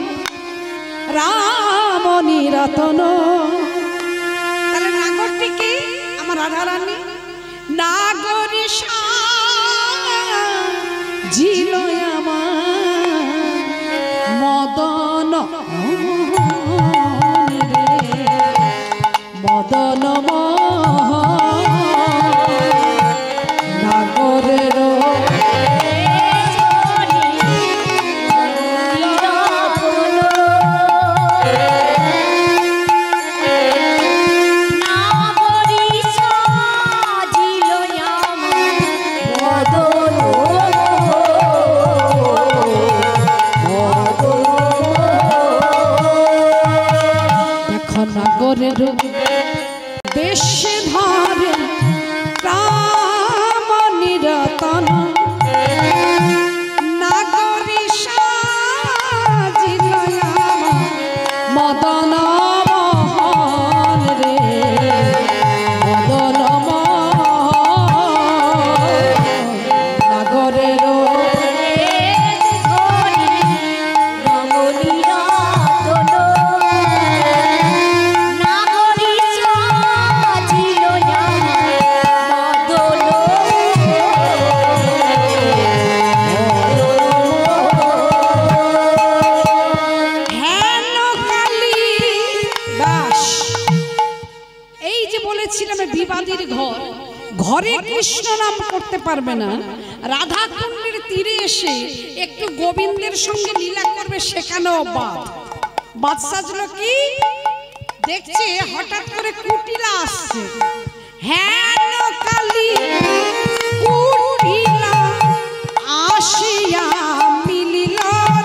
রাম নিরতন, তাহলে নাগরটিকে আমার রাধা রানী, নাগরী সাজিল আমার মদন মদন নাগরের বলে বিবাদীর ঘর, ঘরে কৃষ্ণ নাম করতে পারবে না, রাধা কুণ্ডের তীরে এসে একটু গোবিন্দের সঙ্গে লীলা করবে, সেখানেও বাদ সাজলো কি দেখছে হঠাৎ করে কুটিলা আসছে। হ্যাঁ কালী কুটিলা আসিয়া মিলিল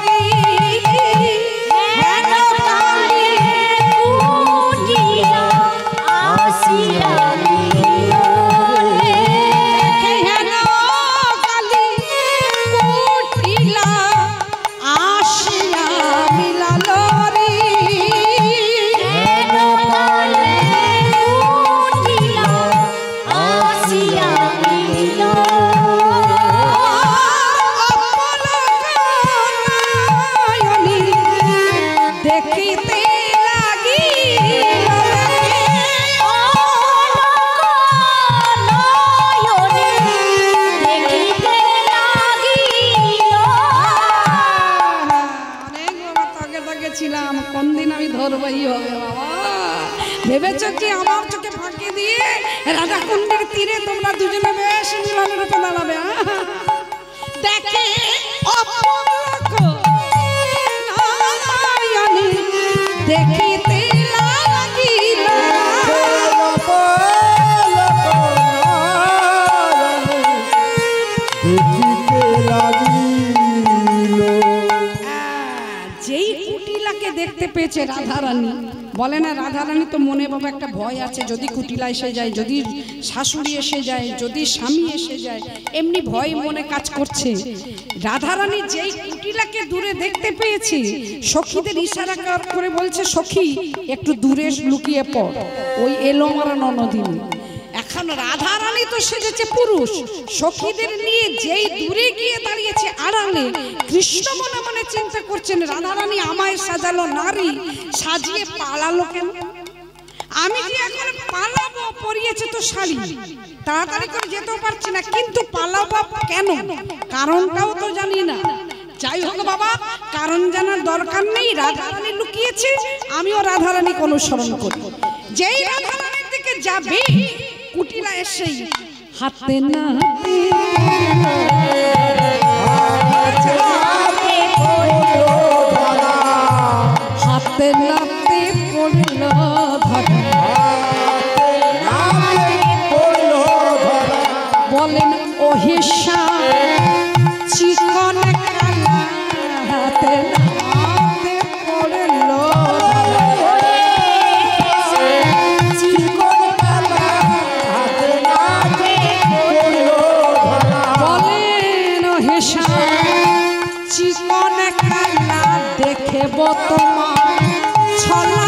রে, হ্যাঁ কালী কুটিলা আসিয়া মিলিল রে, হ্যাঁ কালী কুটিলা আসিয়া মিলাল রে, দেখিতে লাগিল দেখিতে লাগিল। অনেক বাবা তাকে তাকে ছিলাম, কোন দিন আমি ধরবই হবে বাবা। ভেবেছ কি আমার চোখে ফাঁকি দিয়ে রাধা কুণ্ডের তীরে তোমরা দুজনে বেশ মিলন রূপে দাঁড়াবে? দেখে দেখিতে লাগিল যেই কুটিলাকে দেখতে পেয়েছে রাধারানী, বলে না রাধারানী তো মনে বাবা একটা ভয় আছে, যদি কুটিলা এসে যায়, যদি শাশুড়ি এসে যায়, যদি স্বামী এসে যায়, এমনি ভয় মনে কাজ করছে। রাধারানী যেই কুটিলাকে দূরে দেখতে পেয়েছে, সখীদের ইশারা করে বলছে সখী একটু দূরে লুকিয়ে পড়, ওই এলো আমার ননদিনী। এখন রাধারানী তো সেজেছে পুরুষ, সখীদের নিয়ে যেই দূরে গিয়ে দাঁড়িয়েছে আড়ালে, কৃষ্ণ মনে মনে চিন্তা করছেন রাধারানী আমায় সাজালো নারী, সাজিয়ে পালালো কেন? আমি যে এখন পালাবো, পরিয়েছে তো শাড়ি, তাড়াতাড়ি করে যেতেও পারছি না, কিন্তু পালাবো কেন? কারণটাও তো জানি না। যাই হোক বাবা, কারণ জানার দরকার নেই, রাধারানী লুকিয়েছে, আমিও রাধারানীকে অনুসরণ করি। যেই রাধারানীর দিকে যাবে, কুটিলা এসেই হাতে না হাতে নাতে পড়ল বলেন ওহিসা চিকন কালা হাতে নাতে পড়ল চিকন কালা দেখে তোমার ছলা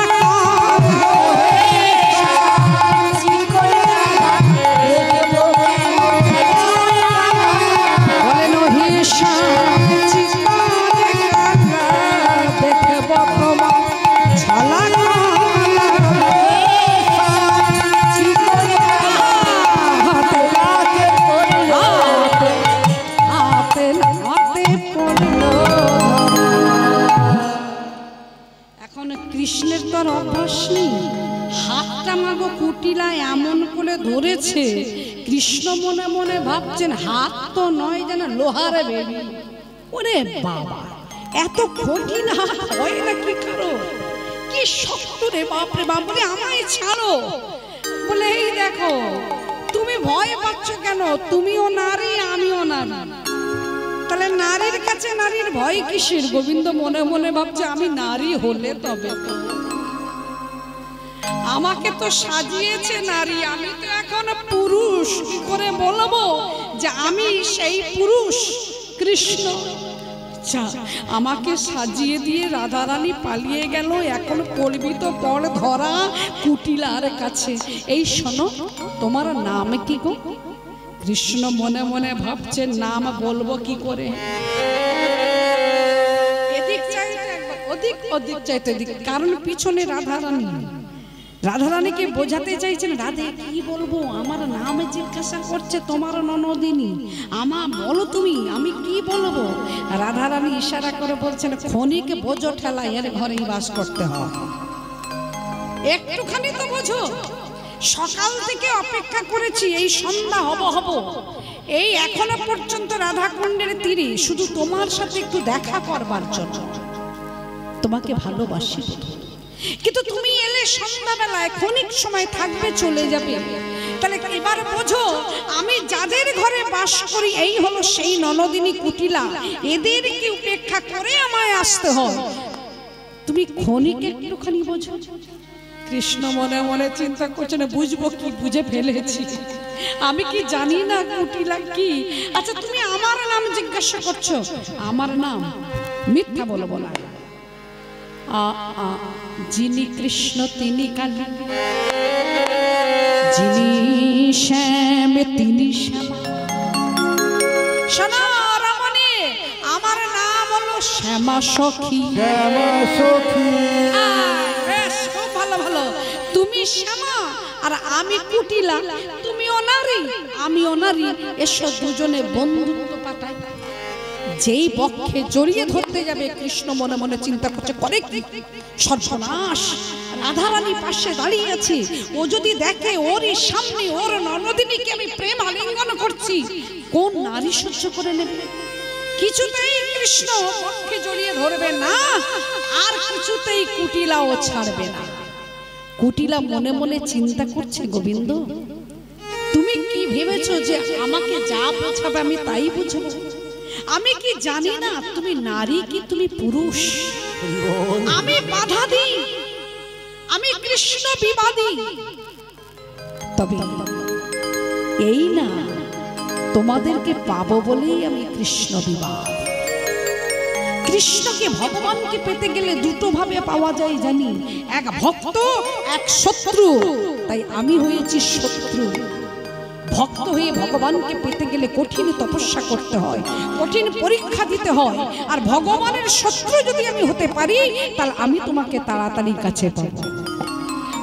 বলেন হিসা চিকন কালা দেখে তোমার ছলা কৃষ্ণের তো অভ্যাস নেই, হাতটা মাগো কুটিলা এমন করে ধরেছে, কৃষ্ণ মনে মনে ভাবছেন হাত তো নয় যেন লোহারে বেবি। ওরে বাবা, এত কঠিন হাত হয় না কি কারো, কি শক্ত রে বাপরে বাপ, বলে আমায় ছাড়ো। বলে এই দেখো তুমি ভয় পাচ্ছ কেন, তুমিও নারী আমিও নারী, তাহলে নারীর কাছে নারীর ভয় কিসের? গোবিন্দ মনে মনে ভাবছে আমি নারী হলে তবে তো, আমাকে তো সাজিয়েছে নারী, আমি তো এখন পুরুষ, কি করে বলবো যে আমি সেই পুরুষ কৃষ্ণ? আমাকে সাজিয়ে দিয়ে রাধারানী পালিয়ে গেল, এখন করবি তো পর ধরা কুটিলার কাছে। এই শোনো, তোমার নাম কি গো? কৃষ্ণ মনে মনে ভাবছে নাম বলবো কি করে, এদিক চাইতে একবার ওদিক, ওদিক চাইতে এদিক, কারণ পিছনে রাধারানী। রাধারানীকে বোঝাতে চাইছেন রাধে কি বলবো, আমার নাম জিজ্ঞাসা করছে তোমার ননদিনী, আমা বলো তুমি আমি কি বলবো? রাধারানী ইশারা করে বলছেন ক্ষণিক বোঝো ঠেলা, এর ঘরেই বাস করতে হয়, একটুখানি তো বোঝো। সকাল থেকে অপেক্ষা করেছি এই সন্ধ্যা হব এই এখনো পর্যন্ত রাধাকুণ্ডের তীরে শুধু তোমার সাথে একটু দেখা করবার জন্য। তোমাকে ভালোবাসি, কিন্তু তুমি এলে সন্ধ্যাবেলায়, ক্ষণিক সময় থাকবে, চলে যাবে। তাহলে এবার বোঝো, আমি যাদের ঘরে বাস করি এই হলো সেই ননদিনী কুটিলা, এদেরকে উপেক্ষা করে আমায় আসতে হয়। তুমি ক্ষণিক একটুখানি বোঝো। কৃষ্ণ মনে মনে চিন্তা করছে, না বুঝবো কি, বুঝে ফেলেছি। আমি কি জানি না কুটিলা কি? আচ্ছা তুমি আমার নাম জিজ্ঞাসা করছো, আমার নাম মিথ্যা বলবো না। যিনি কৃষ্ণ তিনি কালী, যিনি শ্যাম তিনি শ্যামা। শোনো রমণী, আমার নাম হলো শ্যামা সখী। শ্যামা সখী। বেশ, খুব ভালো ভালো। তুমি শ্যামা আর আমি কুটিলা, তুমিও নারী আমিও নারী, এসো দুজনে বন্ধুত্ব পাতাই। যেই বক্ষে জড়িয়ে ধরতে যাবে, কৃষ্ণ মনে মনে চিন্তা করছে, করে কি সর্বনাশ, রাধারানী পাশে দাঁড়িয়ে আছে, ও যদি দেখে ওরই সামনে ওর ননদিনীকে আমি প্রেম আলিঙ্গন করছি, কোন নারী সহ্য করে নেবে? কিছুতেই কৃষ্ণ বক্ষে জড়িয়ে ধরবে না, আর কিছুতেই কুটিলাও ছাড়বে না। কুটিলা মনে মনে চিন্তা করছে, গোবিন্দ তুমি কি ভেবেছো যে আমাকে যা বোঝাবে আমি তাই বুঝবো? আমি কি জানি না তুমি নারী কি তুমি পুরুষ? আমি বাধা দিই, আমি কৃষ্ণ বিবাদী। তবে এই না, তোমাদেরকে পাবো বলেই আমি কৃষ্ণ বিবাদ। কৃষ্ণকে ভগবানকে পেতে গেলে দুটো ভাবে পাওয়া যায় জানি, এক ভক্ত এক শত্রু। তাই আমি হয়েছি শত্রু। ভক্ত হয়ে ভগবানকে পেতে গেলে কঠিন তপস্যা করতে হয়, কঠিন পরীক্ষা দিতে হয়। আর ভগবানের শত্রু যদি আমি হতে পারি, তাহলে আমি তোমাকে তাড়াতাড়ি কাছে পাবো।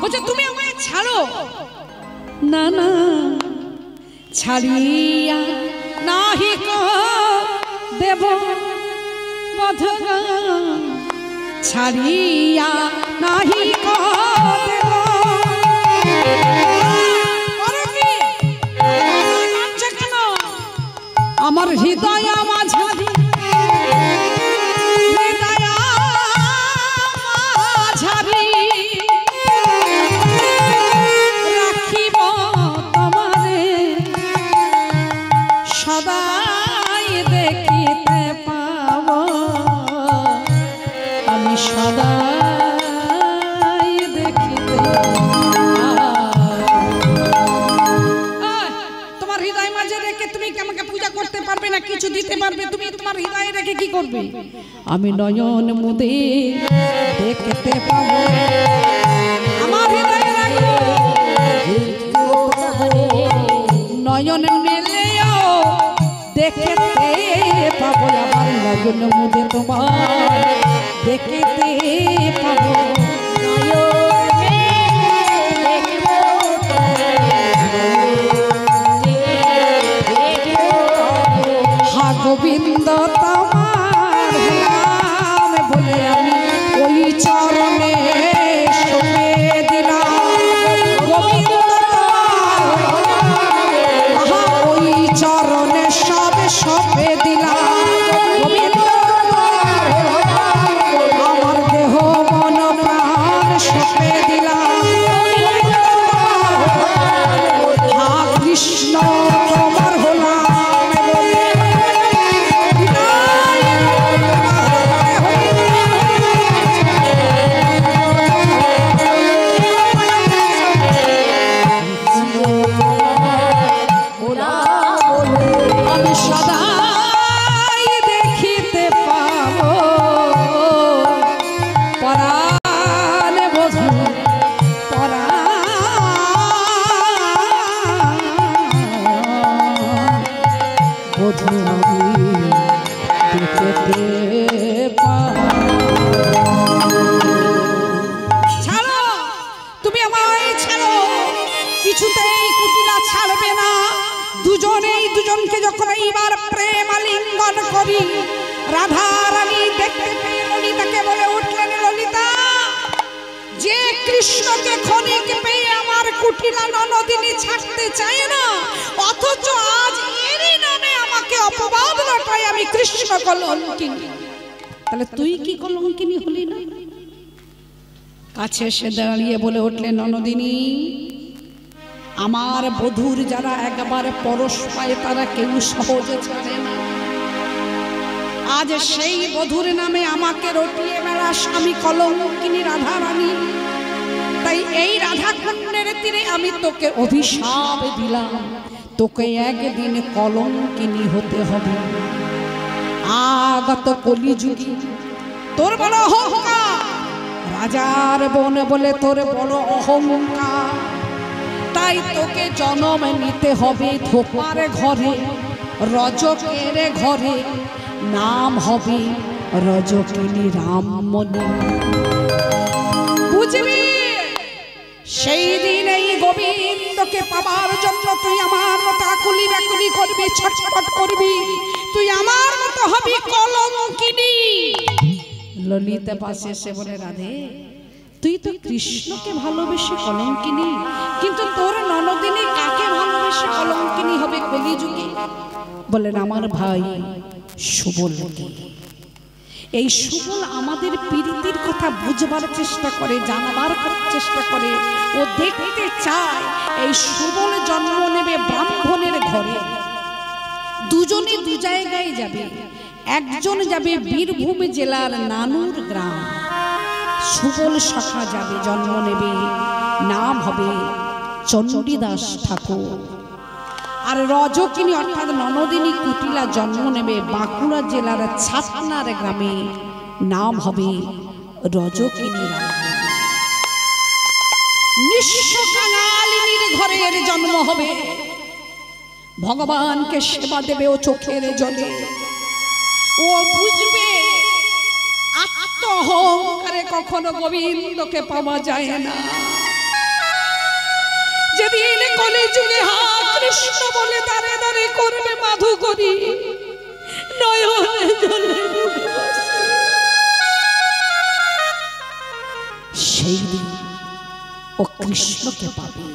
বলছে তুমি আমায় ছাড়ো। না না, ছাড়িয়া নাহি কো দেব বধ, ছাড়িয়া নাহি কো দেব। আমার হৃদয় মাঝারি, হৃদয় মাঝারি রাখিব তোমারে, সদাই দেখিতে পাব আমি, সদাই দেখিতে। তোমার হৃদয় মাঝে রেখে তুমি কি আমাকে পূজা করতে পারবে না? কিছু দিতে পারবে? তুমি তোমার হৃদয়ে রেখে কি করবে? আমি নয়ন মুদে দেখতে পাবো, আমার হৃদয়ে রাখো, নয়ন মেলেও দেখতে পাবো, আমার নয়ন মুদে তোমার দেখতে পাবো। গোবিন্দ তোমার নাম বলে আমি ওই চরণে সঁপে দিলাম, গোবিন্দ ওই চরণে সবে সঁপে দিলাম, গোবিন্দ আমার দেহ মন প্রাণ সঁপে দিলাম। কৃষ্ণ তোমার হলাম, কিছুতেই কুটিলা ছাড়বে না। দুজনেই দুজনকে যখন এইবার প্রেম আলিঙ্গন করি, রাধা রানী দেখতে পেয়ে ললিতাকে বলে উঠলেন, ললিতা যে কৃষ্ণকে ক্ষণিক পেয়ে আমার কুটিলা ননদিনী ছাড়তে চায় না, অথচ আজ এরই নামে আমাকে অপবাদ রটায় আমি কৃষ্ণ কলঙ্কিনী। তাহলে তুই কি কলঙ্কিনী হলি না? কাছে এসে দাঁড়িয়ে বলে উঠলেন, ননদিনী, আমার বধূর যারা একবার পরশ পায় তারা কেউ সহজে ছাড়ে না। আজ সেই বধূর নামে আমাকে রটিয়ে বেড়াস, আমি কলঙ্কিনী রাধা রানী। তাই এই রাধাকুণ্ডের তীরে আমি তোকে অভিশাপ দিলাম, তোকে একদিন কলঙ্কিনী হতে হবে। আগত কলিযুগে তোর বড় অহংকার, রাজার বোন বলে তোর বড় অহংকার, তাই তোকে জন্ম নিতে হবে ধোপার ঘরে, রজকের ঘরে, নাম হবে রজকিনী রামমণি। বুঝবি, সেই দিন এই গোবিন্দকে পাবার জন্য তুই আমার মতো আকুলি ব্যাকুলি করবি, ছটফট করবি, তুই আমার মতো হবি কলঙ্কিনী। ললিতা পাশে এসে বলে, রাধে, তুই তো কৃষ্ণকে ভালোবেসে কলঙ্কিনী, কিন্তু তোর ননদিনী কাকে ভালোবেসে কলঙ্কিনী হবে কলিযুগে? বলেন, আমার ভাই সুবলকে। এই সুবল আমাদের প্রীতির কথা বুঝবার চেষ্টা করে, জানবার চেষ্টা করে। ও দেখতে চায় এই সুবল জন্ম নেবে ব্রাহ্মণের ঘরে। দুজনে দু জায়গায় যাবে, একজন যাবে বীরভূম জেলার নানুর গ্রাম, সুবল শাখা যাবে, জন্ম নেবে, নাম হবে চণ্ডীদাস ঠাকুর। আর রজকিনী অর্থাৎ ননদিনী কুটিলা জন্ম নেবে বাঁকুড়া জেলার ছাতনার গ্রামে, নাম হবে রজকিনী রানী। নিঃস্ব কাঙালিনীর ঘরে এর জন্ম হবে, ভগবানকে সেবা দেবে ও চোখের জলে। ও বুঝবে আত্ম অহংকারে কখনো গোবিন্দকে পাওয়া যায় না। যেদিন কলিযুগে হা কৃষ্ণ বলে দাঁড়ে দাঁড়ে করবে মাধুকরী, নয়নে জলে সেই দিন ও কৃষ্ণকে পাবে।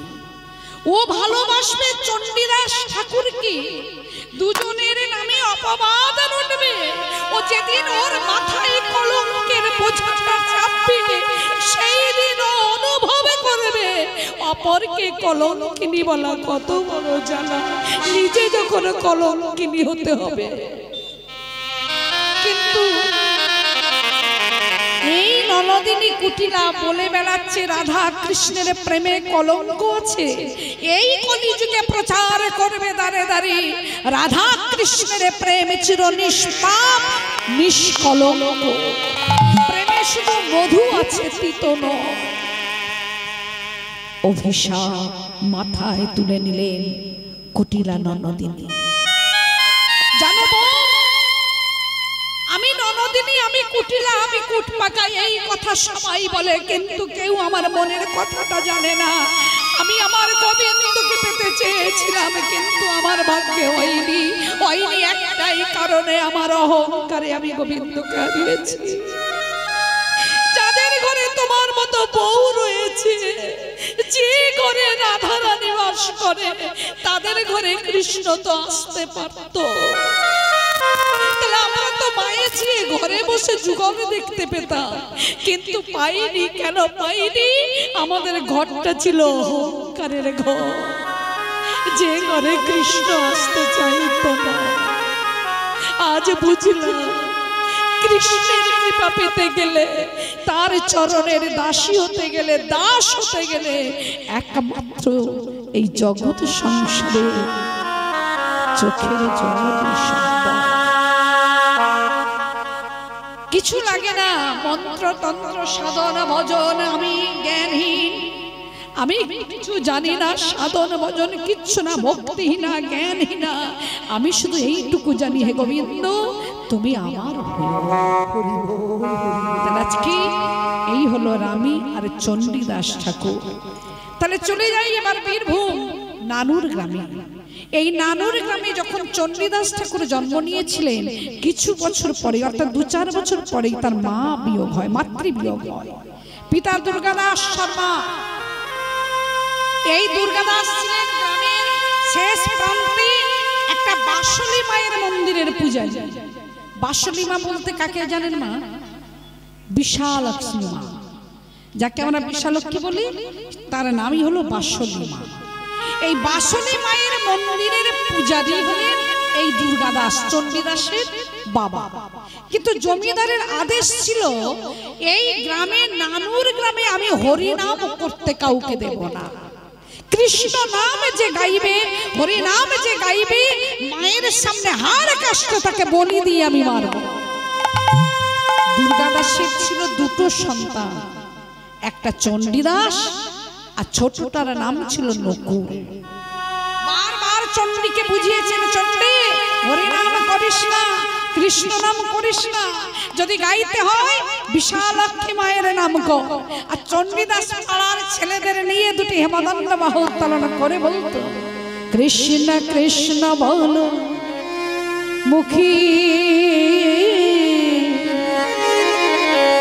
ও ভালোবাসবে চণ্ডীদাস ঠাকুরকে, দুজনের নামে অপবাদ রটবে। ও যেদিন ওর মাথায় কলঙ্কের বোঝাটা চাপবে, সেই দিন ও অনুভব করবে অপরকে কলঙ্কিনী বলা কত বড় জ্বালা, নিজে যখন কলঙ্কিনী হতে হবে। কিন্তু এই ননদিনী কুটিলা বলে বেড়াচ্ছে রাধা কৃষ্ণের প্রেমে কলঙ্ক আছে। এই কলিযুগে প্রচার করবে দাঁড়ে দাঁড়িয়ে রাধা কৃষ্ণের প্রেম চির নিষ্পাপ নিষ্কলঙ্ক, প্রেমে শুধু মধু আছে, তিত নয়। অভিশাপ মাথায় তুলে নিলেন কুটিলা ননদিনী। জানো আমি ননদিনী, আমি কুটিলা, আমি কুট পাকাই, এই কথা সবাই বলে, কিন্তু কেউ আমার মনের কথাটা জানে না। আমি আমার গোবিন্দকে পেতে চেয়েছিলাম, কিন্তু আমার ভাগ্যে হয়নি। হয়নি একটাই কারণে, আমার অহংকারে আমি গোবিন্দকে হারিয়েছি। যাদের ঘরে তোমার মতো বউ রয়েছে, যে ঘরে রাধা রানী বাস করে, তাদের ঘরে কৃষ্ণ তো আসতে পারত। আমরা তো মায়ে চেয়ে ঘরে বসে যুগল দেখতে পেতাম, কিন্তু পাইনি। কেন পাইনি? আমাদের ঘরটা ছিল অহংকারের ঘর, যে ঘরে কৃষ্ণ আসতে চাইত না। আজ বুঝলাম কৃষ্ণের কৃপা পেতে গেলে, তার চরণের দাসী হতে গেলে, দাস হতে গেলে একমাত্র এই জগৎ সংসারে চোখের জল কিছু লাগে না। মন্ত্র তন্ত্র সাধন ভজন আমি জ্ঞানহীন, আমি কিছু জানি না। সাধন ভজন কিচ্ছু না, ভক্তিহীনা জ্ঞানহীনা। আমি শুধু এইটুকু জানি, হে গোবিন্দ তুমি আমার আজকে এই হলো রামী আর চণ্ডীদাস ঠাকুর। তাহলে চলে যাই এবার বীরভূম নানুর গ্রামে। এই নানুর গ্রামে যখন চণ্ডীদাস ঠাকুর জন্ম নিয়েছিলেন, কিছু বছর পরে অর্থাৎ 2-4 বছর পরেই তার মা বিয়োগ হয়, মাতৃবিয়োগ হয়। পিতা দুর্গাদাস শর্মা। এই দুর্গাদাস ছিলেন গ্রামের শেষ প্রান্তে একটা বাসলি মায়ের মন্দিরের পূজারী। বাসলি মা বলতে কাকে জানেন মা? বিশালক্ষ্মী মা, যাকে আমরা বিশালক্ষ্মী বলি, তার নামই হলো বাসলি মা। এই বাসলি মায়ের মন্দিরের পূজারী হলেন এই দুর্গাদাস, চণ্ডীদাসের বাবা। কিন্তু জমিদারের আদেশ ছিল এই গ্রামে, নানুর গ্রামে আমি হরিনাম করতে কাউকে দেব না। কৃষ্ণ নাম যে গাইবে, হরি নাম যে গাইবে, মায়ের সামনে হাড় কাষ্ট তাকে বলি দিয়ে আমি মারব। দুর্গাদাসের ছিল দুটো সন্তান, একটা চণ্ডীদাস আর ছোটটার নাম ছিল নকুল। বারবার চণ্ডীকে বুঝিয়েছেন, চণ্ডী হরি নাম করিস না, কৃষ্ণ নাম করিস না, যদি গাইতে হয় বিশালাক্ষী মায়ের নাম কর। আর চণ্ডীদাস পাড়ার ছেলেদের নিয়ে দুটি হেমদণ্ড বাহু উত্তোলন করে বলতো, কৃষ্ণ কৃষ্ণ বল মুখী,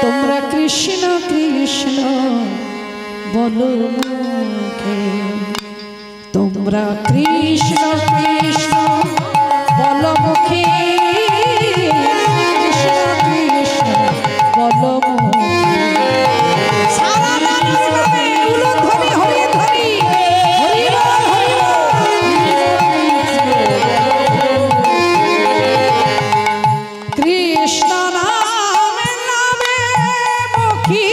তোমরা কৃষ্ণ কৃষ্ণ বলো মুখে, তোমরা কৃষ্ণ কৃষ্ণ বলো মুখে, কৃষ্ণ কৃষ্ণ বলো মুখে। সারা রাত ধরে উলু ধরি হরি ধরি, হরি বল হরি বল, কৃষ্ণ নামে নামে মুখী,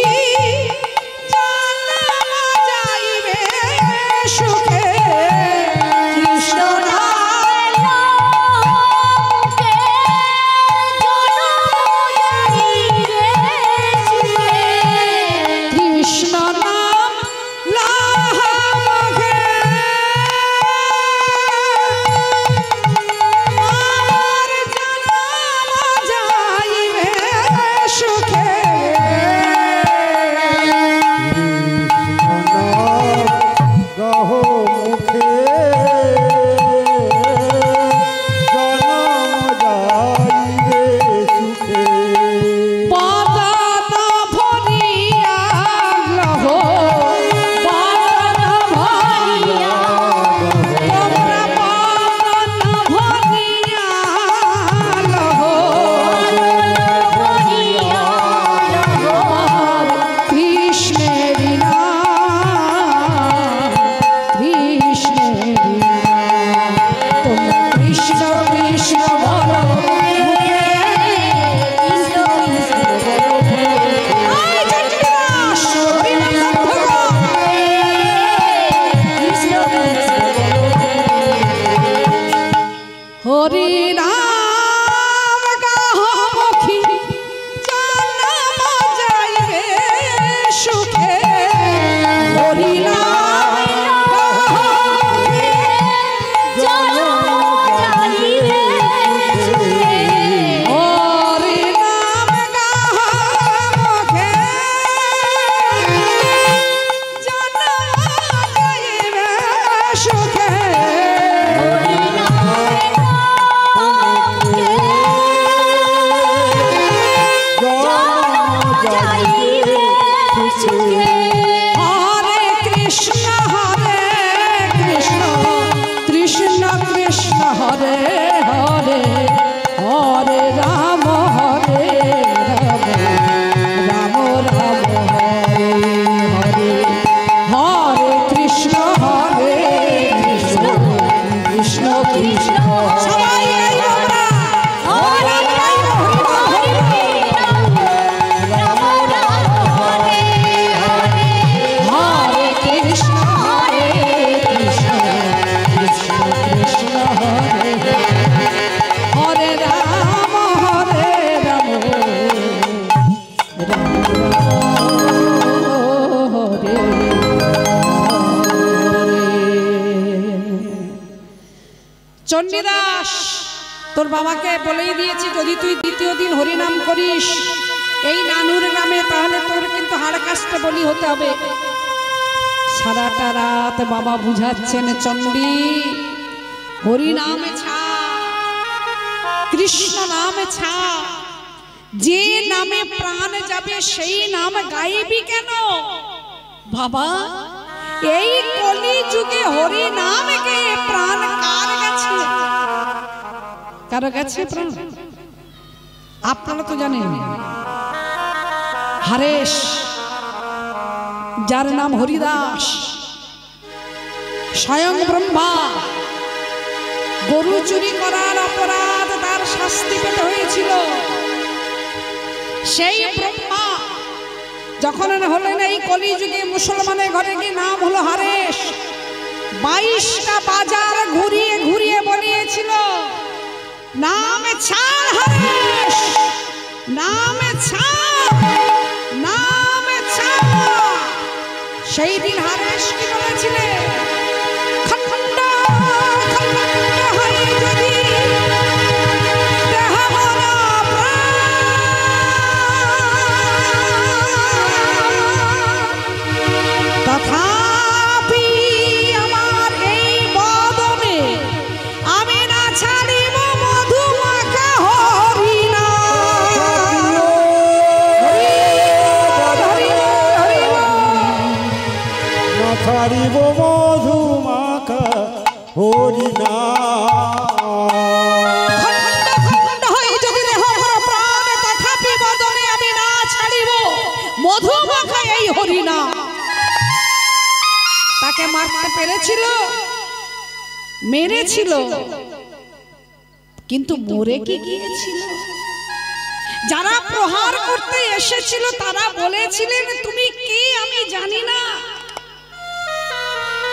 চণ্ডীদাস তোর বাবাকে বলেই দিয়েছি, যদি তুই দ্বিতীয় দিন হরিনাম করিস এই নানুর নামে, তাহলে তোর কিন্তু হাড় কাস্টে বলি হতে হবে। সারাটা রাত বাবা বুঝাচ্ছেন, চণ্ডী হরিনামে ছা, কৃষ্ণ নামে ছা, যে নামে প্রাণ যাবে সেই নাম গাইবি কেন বাবা? এই কলি যুগে হরি নাম গেয়ে প্রাণ কার গেছে? কারো গেছে প্রাণ? আপনারা তো জানেন হরেশ, যার নাম হরিদাস, স্বয়ং ব্রহ্মা, গরু চুরি করার অপরাধ তার শাস্তি পেতে হয়েছিল। সেই ব্রহ্মা যখন হলেন এই কলিযুগে মুসলমানের ঘরে গিয়ে নাম হলো হরেশ। 22টা বাজার ঘুরিয়ে ঘুরিয়ে বলিয়েছিল নাম ছাড় হরেশ, নাম ছাড়, নাম ছাড়। সেই দিন হরেশ কি বলেছিলেন? খণ্ড খণ্ড হয়ে যদি দেহ ভরা তথাপি আমার এই বদনে আমি না ছাড়িব মধুমাখা হরিনাম। না ছাড়িব মধুমাখা হরিনাম। খণ্ড হয়ে যদি দেহ ভরা প্রাণ তথাপি বদনে আমি না ছাড়িব মধুমাখা এই হরিনাম। তাকে মারতে পেরেছিল, মেরেছিল, কিন্তু মরে কি গিয়েছিল? যারা প্রহার করতে এসেছিল তারা বলেছিলেন তুমি কে আমি জানি না,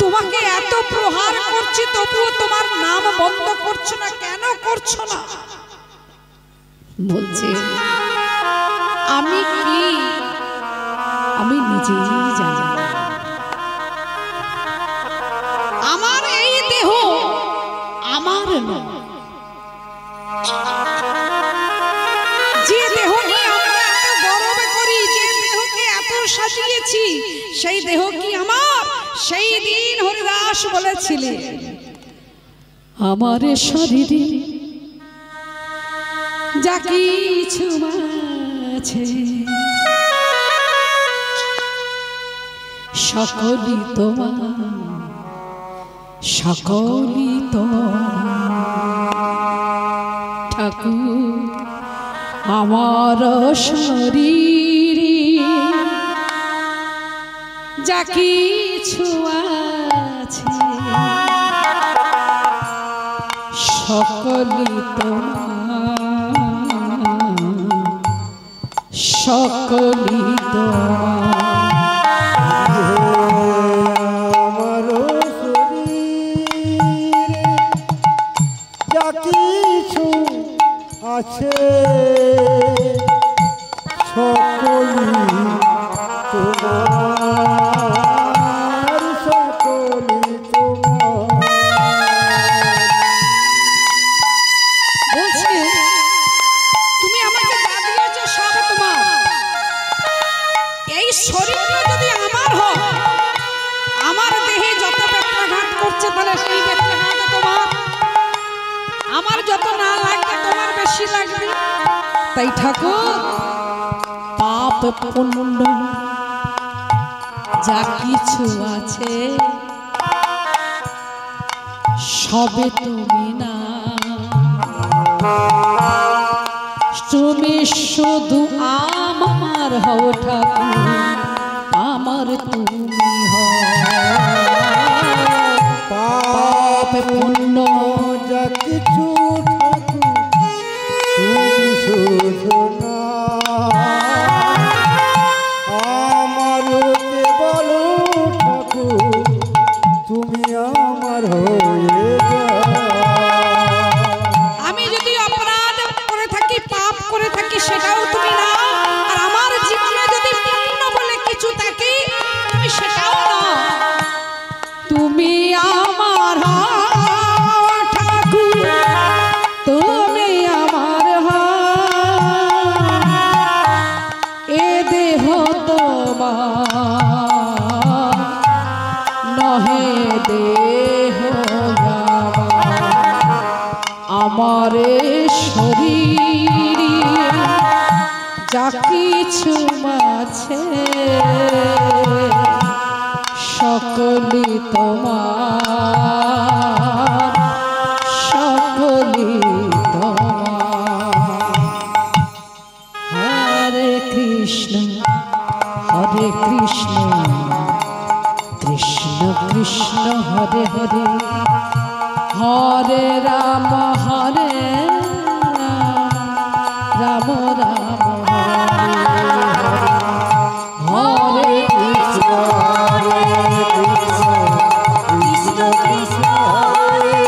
তোমাকে এত প্রহার করছি তবুও তোমার নাম বন্ধ করছো না, কেন করছো না? বলছে আমি কি আমি নিজেই জানি না। আমার এই দেহ আমার নয়। যে দেহ নিয়ে আমরা এত গর্ব করি, যে দেহকে এত সাজিয়েছি, সেই দেহ কি আমার? সেই দিন হরিদাস বলেছিলেন আমার শরীরে যা কিছু আছে সকলই তোমার, সকলই তোমার ঠাকুর। আমার শরীরে যা কিছু আছে সকলই তোমার, সকলই তোমার। আমার শরীরে যা কিছু আছে সকলই তোমার, সকলই তোমার। বলছে তুমি আমাকে যা দিয়েছো সব তোমার। এই শরীরটা যদি আমার হয়, আমার দেহে যত ব্যথাঘাত করছে তাহলে সেই ব্যথাঘাত তোমার। আমার যত না লাগবে তোমার বেশি লাগবে। তাই ঠাকুর পাপ পুণ্য যা কিছু আছে সবে তুমি না, তুমি শুধু আমার হও ঠাকুর, আমার তুমি হও। পাপ পুণ্য যা কিছু ঠাকুর তুমি শুধু না, আমার কেবল ঠাকুর তুমি আমার হয়ে যাও। আমি যদি অপরাধ করে থাকি, পাপ করে থাকি, সেটাও তুমি না। আর আমার জীবনে যদি পুণ্য বলে কিছু থাকে তুমি সেটাও না। তুমি আমার হও ঠাকুর, তুমি আমার হও। এ দেহ তোমার নহে দেহ আমার শরীর যা কিছু মাঝে সকলি তোমার, সকলি তোমার। হরে কৃষ্ণ কৃষ্ণ কৃষ্ণ হরে হরে, হরে রাম হরে রাম, রাম হরে হরে, হরে কৃষ্ণ কৃষ্ণ কৃষ্ণ হরে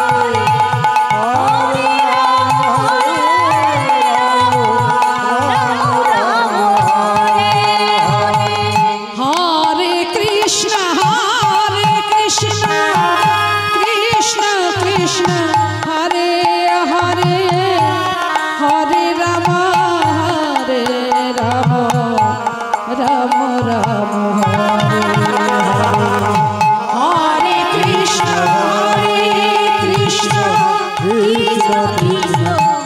হরে, হরে রাম হরে রাম, হরে হরে কৃষ্ণ কৃষ্ণ কৃষ্ণ হরে হরে, হরে রাম রাম রাম হরে হরে, হরে কৃষ্ণ কৃষ্ণ কৃষ্ণ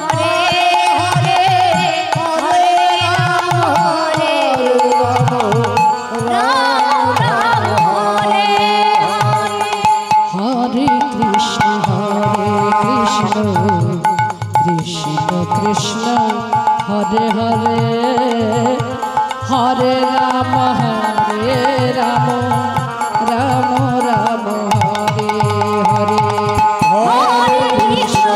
হরে হরে, হরে রাম হরে রাম, রাম হরে হরে, হরে কৃষ্ণ কৃষ্ণ কৃষ্ণ হরে হরে, হরে রাম রাম রাম হরে হরে, হরে কৃষ্ণ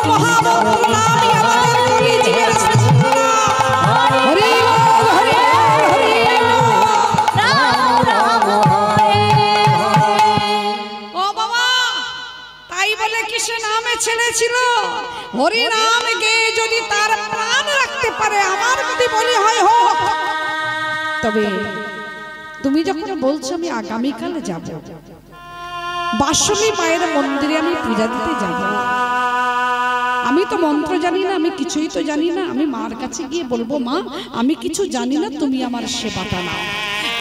মহামন্ত্র নামই আমাদের কলিযুগের শ্রেষ্ঠ নাম। হরে হরে হরে রাম রাম হরে হরে। ও বাবা, তাই বলে কি সে নামে ছেড়েছিল? হরি নাম গেয়ে যদি তার প্রাণ রাখতে পারে, আমার যদি বলি হয় হোক। তবে তুমি যখন বলছো আমি আগামীকালে যাব, বাসুলি মায়ের মন্দিরে আমি পূজা দিতে যাব, আমি তো মন্ত্র জানি না, আমি কিছুই তো জানি না। আমি মার কাছে গিয়ে বলবো, মা আমি কিছু জানি না, তুমি আমার সেবাটা নাও।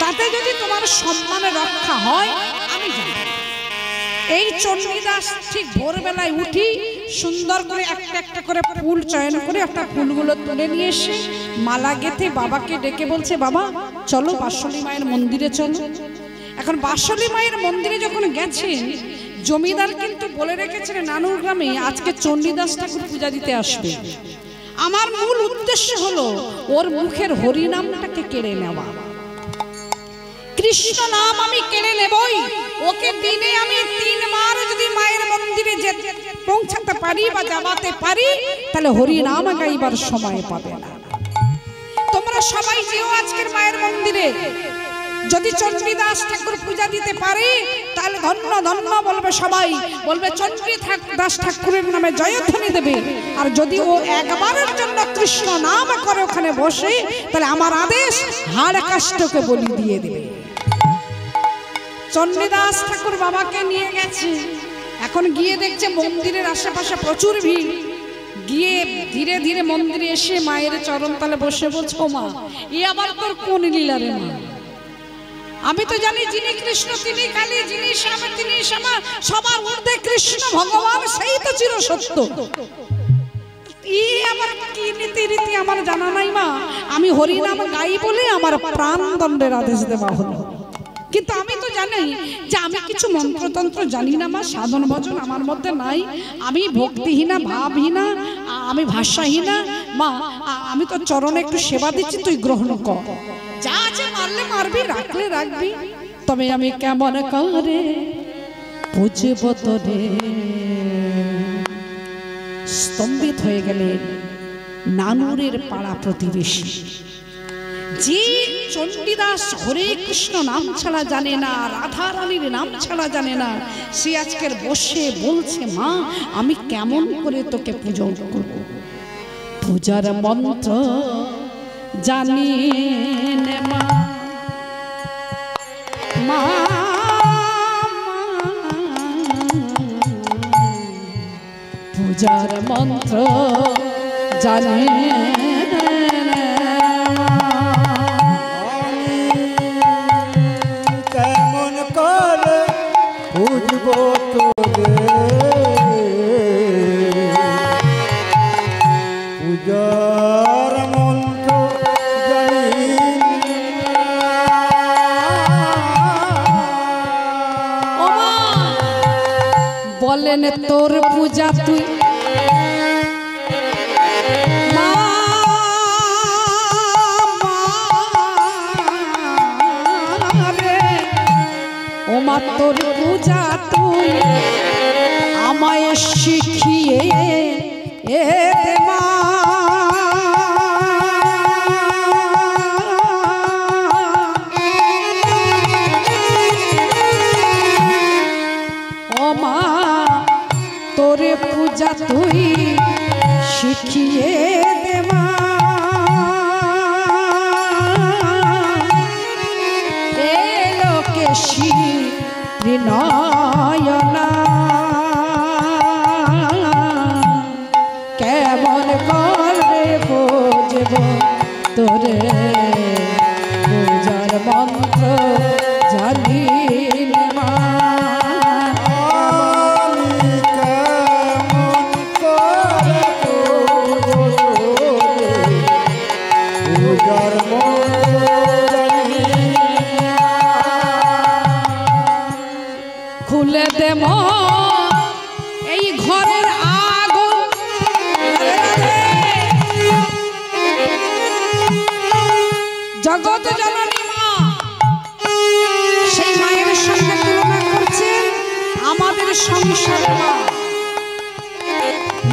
তাতে যদি তোমার সম্মানে রক্ষা হয় আমি জানি। এই চণ্ডীদাস ঠিক ভোরবেলায় উঠি সুন্দর করে একটা একটা করে ফুল চয়ন করে একটা ফুলগুলো তুলে নিয়ে এসে মালা গেঁথে বাবাকে ডেকে বলছে, বাবা চলো বাসুলি মায়ের মন্দিরে চলো। এখন বাসুলি মায়ের মন্দিরে যখন গেছেন, জমিদার কিন্তু বলে রেখেছিলেন নানুর গ্রামে আজকে চণ্ডীদাস ঠাকুর পূজা দিতে আসবে। আমার মূল উদ্দেশ্য হলো ওর মুখের হরি নামটাকে কেড়ে নেওয়া। কৃষ্ণ নাম আমি কেড়ে নেবই। ওকে দিনে আমি 3 বার যদি মায়ের মন্দিরে পৌঁছাতে পারি বা যাওয়াতে পারি, তাহলে হরি নাম গাইবার সময় পাবে না। তোমরা সবাই যেও আজকের মায়ের মন্দিরে। যদি চণ্ডীদাস ঠাকুর পূজা দিতে পারে তাহলে ধন্য ধন্য বলবে, সবাই বলবে চণ্ডীদাস ঠাকুরের নামে জয়ধ্বনি দেবে। আর যদি ও একবারের জন্য কৃষ্ণ নাম করে ওখানে বসে, তাহলে আমার আদেশ হাড় কাষ্ঠকে বলি দিয়ে দেবে। চণ্ডীদাস ঠাকুর বাবাকে নিয়ে গেছে। এখন গিয়ে দেখছে মন্দিরের আশেপাশে প্রচুর ভিড়। গিয়ে ধীরে ধীরে মন্দিরে এসে মায়ের চরণ তলে বসে বলছো, মা এ আবার তোর কোন লীলা রে মা? আমি তো জানি যিনি কৃষ্ণ তিনি কালী, যিনি শ্যাম তিনি শ্যামা, সবার ঊর্ধ্বে কৃষ্ণ ভগবান, সেই তো চির সত্য। আমার কি নীতি রীতি আমার জানা নাই মা। আমি হরি নাম গাই বলে আমার প্রাণ দণ্ডের আদেশ দেওয়া হলো। কিন্তু আমি তো জানি যে আমি কিছু মন্ত্রতন্ত্র জানি না মা, সাধন ভজন আমার মধ্যে নাই, আমি ভক্তিহীনা ভাবহীনা, আমি ভাষাহীনা মা। আমি তো চরণে একটু সেবা দিচ্ছি, তুই গ্রহণ কর। যা আছে মারলে মারবি, রাখলে রাখবি, তবে আমি কেমন করে বুঝব তোরে। স্তম্ভিত হয়ে গেলেন নানুরের পাড়া প্রতিবেশী। যে চণ্ডীদাস হরে কৃষ্ণ নাম ছাড়া জানে না, রাধা রানীর নাম ছাড়া জানে না, সে আজকের বসে বলছে, মা আমি কেমন করে তোকে পূজা করব? পূজার মন্ত্র জানি না মা, মা পূজার মন্ত্র জানি পূজা বলেন তোর পূজা তুই মা রে, ও মা তোর পূজা তুই আমায় শিখিয়ে এ দে মা। তোরে পূজা তুই শিখিয়ে দে মা, এ লোকে শ্রী নয়না কেমন করে বুঝব তোরে পূজার মন্ত্র জানি মা। খুলে দে এই ঘরের আগুন, জগৎ জননী মা সেই মায়ের সঙ্গে তুলনা করছেন আমাদের সংসার মা।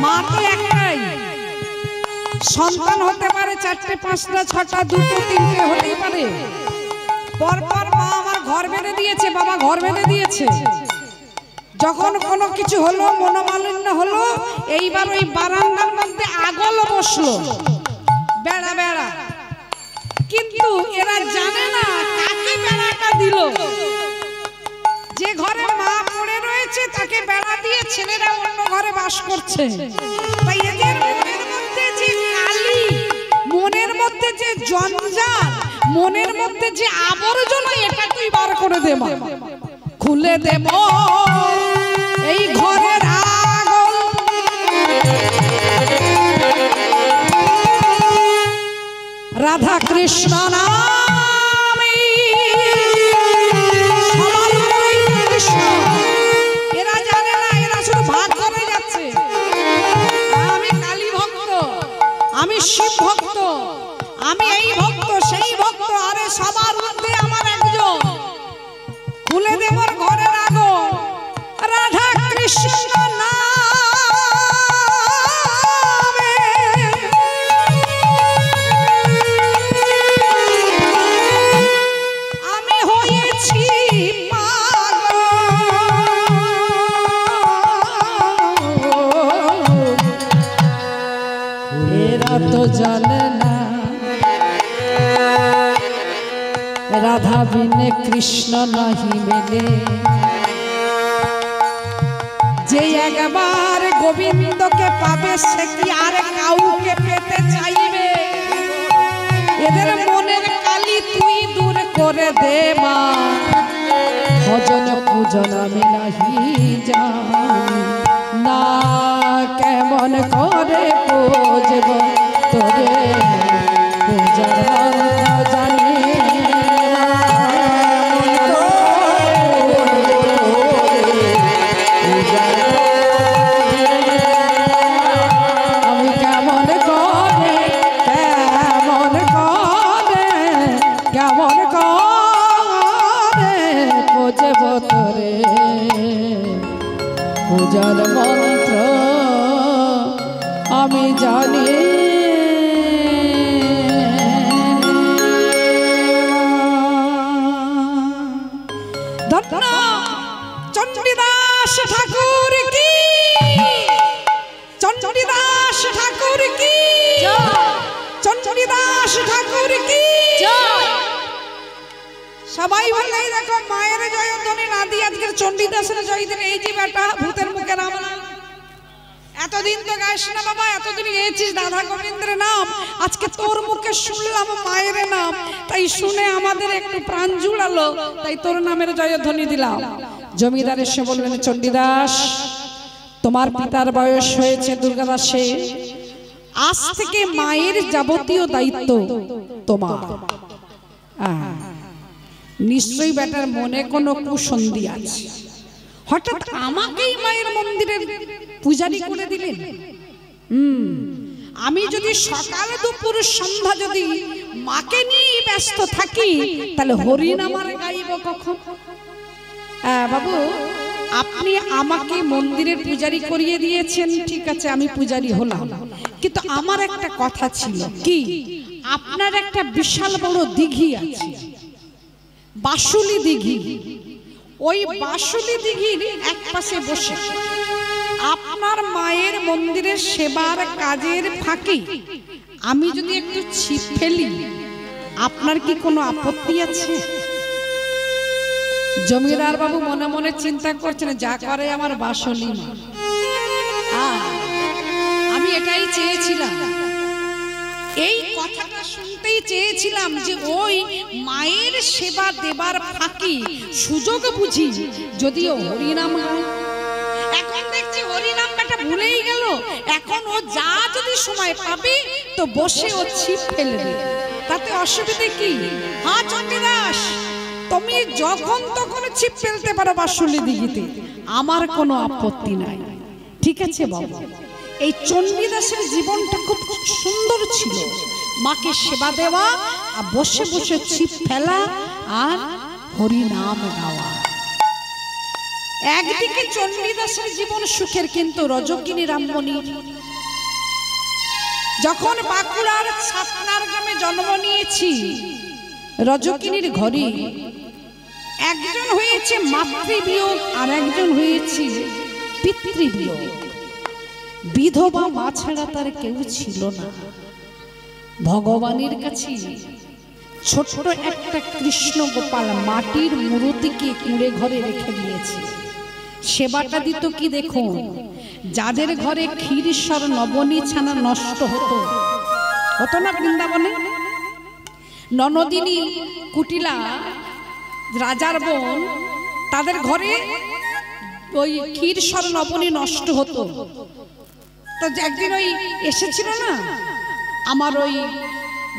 মা তো একটাই, সন্তান হতে পারে 4টে 5টা 6টা 2টো 3টে হতে পারে। পরপর মা আমার ঘর বেঁধে দিয়েছে, বাবা ঘর বেঁধে দিয়েছে। যখন কোনো কিছু হলো, মনোমালিন্য হলো, এইবার ওই বারান্দার মধ্যে আগল বসলো বেড়া বেড়া, কিন্তু এরা জানে না কাকে বেড়াটা দিল। যে ঘরে মা পড়ে রয়েছে তাকে বেড়া দিয়ে ছেলেরা অন্য ঘরে বাস করছে। তাই এদের মনের মধ্যে যে কালি, মনের মধ্যে যে জঞ্জাল, মনের মধ্যে যে আবর্জনা, এটা তুই বার করে দে মা। খুলে দেব এই ঘরের আগল, রাধা কৃষ্ণ নামে সবার উপরেই কৃষ্ণ। এরা জানে না, এরা শুধু ভাগ করে যাচ্ছে। আমি কালী ভক্ত, আমি শিব ভক্ত, আমি এই ভক্ত সেই ভক্ত, আরে সবার মধ্যে আমার একজন। খুলে দেব ঘরের আগল, রাধা কৃষ্ণ নামে আমি হয়েছি পাগল। এরা তো জানে না রাধা বিনে কৃষ্ণ নাহি মেলে। যে একবার গোবিন্দকে পাবে সে কি আর কাউকে পেতে চাইবে? এদের মনের কালি তুই দূর করে দে মা। ভজন পূজন আমি নাহি জানি না, কেমন করে পুজব তোরে পূজার মন্ত্র জানি। আমি কেমন করে পুজব তোরে পূজার মন্ত্র আমি জানি। চণ্ডীদাস ঠাকুর কি, চণ্ডীদাস ঠাকুর কি, চণ্ডীদাস ঠাকুর কি। সবাই বলে দেখো মায়ের জয়ধ্বনি না দিয়ে আজকের চণ্ডীদাসের জয়ধ্বনি। এই যে বেটা ভূতের মুখে রাম, এতদিন তো গাইস না বাবা, এতদিন গেয়েছিস রাধা গোবিন্দের নাম, আজকে তোর মুখে শুনলাম মায়ের নাম, তাই শুনে আমাদের একটু প্রাণ জুড়ালো, তাই তোর নামের জয়ধ্বনি দিলাম। জমিদার এসে বললেন, চণ্ডীদাস তোমার পিতার বয়স হয়েছে দুর্গাদাসে, আজ থেকে মায়ের যাবতীয় দায়িত্ব তোমার। নিশ্চয়ই বেটার মনে কোনো কুসন্দি আছে, হঠাৎ আমাকেই মায়ের মন্দিরের পূজারি করে দিলেন। আমি যদি সকাল দুপুর সন্ধ্যা যদি মাকে নিয়ে ব্যস্ত থাকি তাহলে হরিনাম আর গাইব কখন? বাবু, আপনি আমাকে মন্দিরের পূজারি করিয়ে দিয়েছেন, ঠিক আছে, আমি পূজারি হলাম, কিন্তু আমার একটা কথা ছিল কি, আপনার একটা বিশাল বড় দিঘি আছে, বাসুলি দিঘি। ওই বাসুলি দিঘির এক পাশে বসে আপনার মায়ের মন্দিরের সেবার কাজের ফাঁকে আমি যদি একটু ছিপ ফেলি, আপনার কি কোনো আপত্তি আছে? জমিদার বাবু মনে মনে চিন্তা করছেন, যা করে আমার বাসলি মা। আমি এটাই চেয়েছিলাম, এই কথাটা শুনতেই চেয়েছিলাম যে ওই মায়ের সেবা দেবার ফাঁকি সুযোগ বুঝি যদিও হরিনাম গায়। এখন দেখছি হরিনাম বেটা ভুলেই গেল, এখন ও যা যদি সময় পাবে তো বসে ও ছিপ ফেলবে, তাতে অসুবিধে কি? হ্যাঁ চণ্ডীদাস, তুমি যখন তখন ছিপ ফেলতে পারো বাসুলি দিঘিতে, আমার কোনো আপত্তি নাই। ঠিক আছে বাবা। এই চণ্ডীদাসের জীবনটা খুব সুন্দর ছিল, মাকে সেবা দেওয়া আর বসে বসে ছিপ ফেলা আর হরিনাম গাওয়া। একদিকে চণ্ডীদাসের জীবন সুখের, কিন্তু রজকিনী রামমণি যখন বাঁকুড়ার ছাতনার গ্রামে জন্ম নিয়েছি, রজকিনীর ঘরে একজন হয়েছে মাতৃবিয়োগ আর একজন হয়েছে পিতৃবিয়োগ। বিধবা মা ছাড়া তার কেউ ছিল না। ভগবানের কাছে ছোট্ট একটা কৃষ্ণ গোপাল মাটির মূর্তিকে কুঁড়ে ঘরে রেখে দিয়েছে। সেবাটা দিত কি দেখুন, যাদের ঘরে ক্ষীরসর নবনী ছানা নষ্ট হতো না বৃন্দাবনে, ননদিনী কুটিলা রাজার বোন, তাদের ঘরে ওই ক্ষীরসর নবনী নষ্ট হতো। তো একদিন ওই এসেছিল না আমার ওই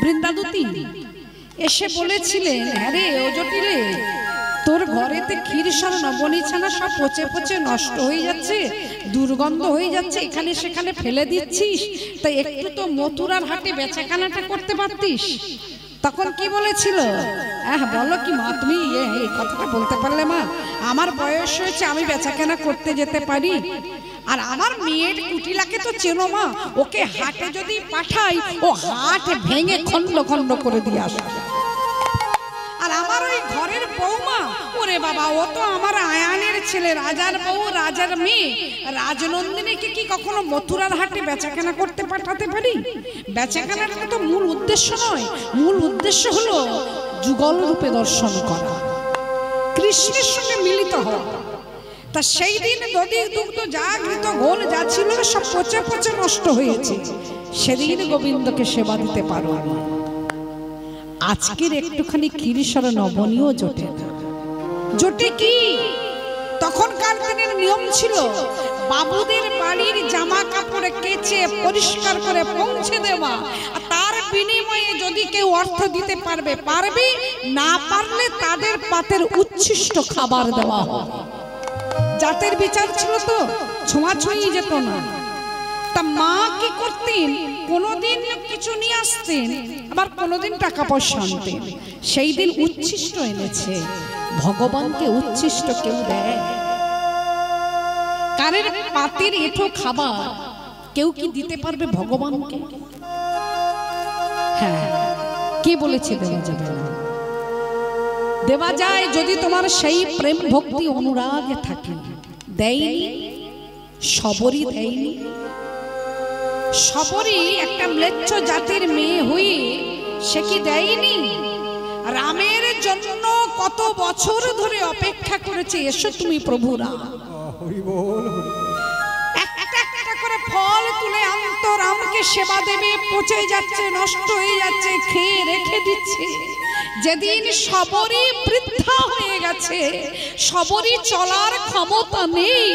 বৃন্দাদূতী, এসে বলেছিলেন, হ্যাঁ রে ও জটি রে, তোর ঘরেতে ক্ষীরসর নবনী ছানা সব পচে পচে নষ্ট হয়ে যাচ্ছে, দুর্গন্ধ হয়ে যাচ্ছে, এখানে সেখানে ফেলে দিচ্ছিস, তাই একটু তো মথুরার হাটে বেচাকেনাটা করতে পারতিস। তখন কি বলেছিল, বলো কি মা, তুমি এই কথাটা বলতে পারলে মা, আমার বয়স হয়েছে, আমি বেচাকেনা করতে যেতে পারি, আর আমার মেয়ের কুটিলাকে তো চেনো মা, ওকে হাটে যদি পাঠাই ও হাট ভেঙে খন্ড খন্ড করে দিয়ে আসে। আর আমার ওই ঘরের বৌমা, ওরে বাবা, ও তো আমার আয়ানের ছেলে, রাজার বউ, রাজার মেয়ে রাজনন্দিনীকে কি কখনো মথুরার হাটে বেচাকেনা করতে পাঠাতে পারি? বেচাকেনাটা তো মূল উদ্দেশ্য নয়, মূল উদ্দেশ্য হলো যুগল রূপে দর্শন করা, কৃষ্ণের সঙ্গে মিলিত হওয়া। তা সেই দিন দধি দুগ্ধ যা ঘৃত ঘোল যা ছিল সব পচে পচে নষ্ট হয়েছে, সেদিন গোবিন্দকে সেবা দিতে পারো। আজকের একটুখানি ক্ষীরসর নবনীয় জোটে না। জোটে কি? তখনকার দিনের নিয়ম ছিল বাবুদের বাড়ির জামা কাপড় কেচে পরিষ্কার করে পৌঁছে দেওয়া, তার বিনিময়ে যদি কেউ অর্থ দিতে পারবে, না পারলে তাদের পাতের উচ্ছিষ্ট খাবার দেওয়া হয়। জাতের বিচার ছিল তো, ছোঁয়াছুঁয়ি যেত না। তা মা কি করতেন, কোনোদিন কিছু নিয়ে আসতেন, আবার কোনোদিন টাকা পয়সা আনতেন। সেই দিন উচ্ছিষ্ট এনেছে, ভগবানকে উচ্ছিষ্ট কেউ দেয়? কারের পাতের এঁঠো খাবার কেউ কি দিতে পারবে ভগবানকে? হ্যাঁ, কে বলেছে দেওয়া যাবে না? দেওয়া যায় যদি তোমার সেই প্রেম ভক্তি অনুরাগে থাকে। দেয়নি, সবরই দেয়নি। সবরই একটা ম্লেচ্ছ জাতির মেয়ে হয়ে সে কি দেয়নি? রামের জন্য কত বছর ধরে অপেক্ষা করেছে, এসো তুমি প্রভু রাম। একটা একটা করে ফল তুলে আনতো, রামকে সেবা দেবে, পচে যাচ্ছে, নষ্ট হয়ে যাচ্ছে, খেয়ে রেখে দিচ্ছে। যেদিন সবরই বৃদ্ধা হয়ে গেছে, সবরই চলার ক্ষমতা নেই,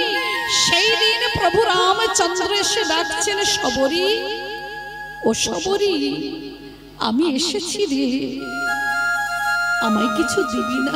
সেই দিন প্রভু রামচন্দ্র এসে ডাকছেন, সবরী ও সবরী, আমি এসেছি রে, আমায় কিছু দিবি না?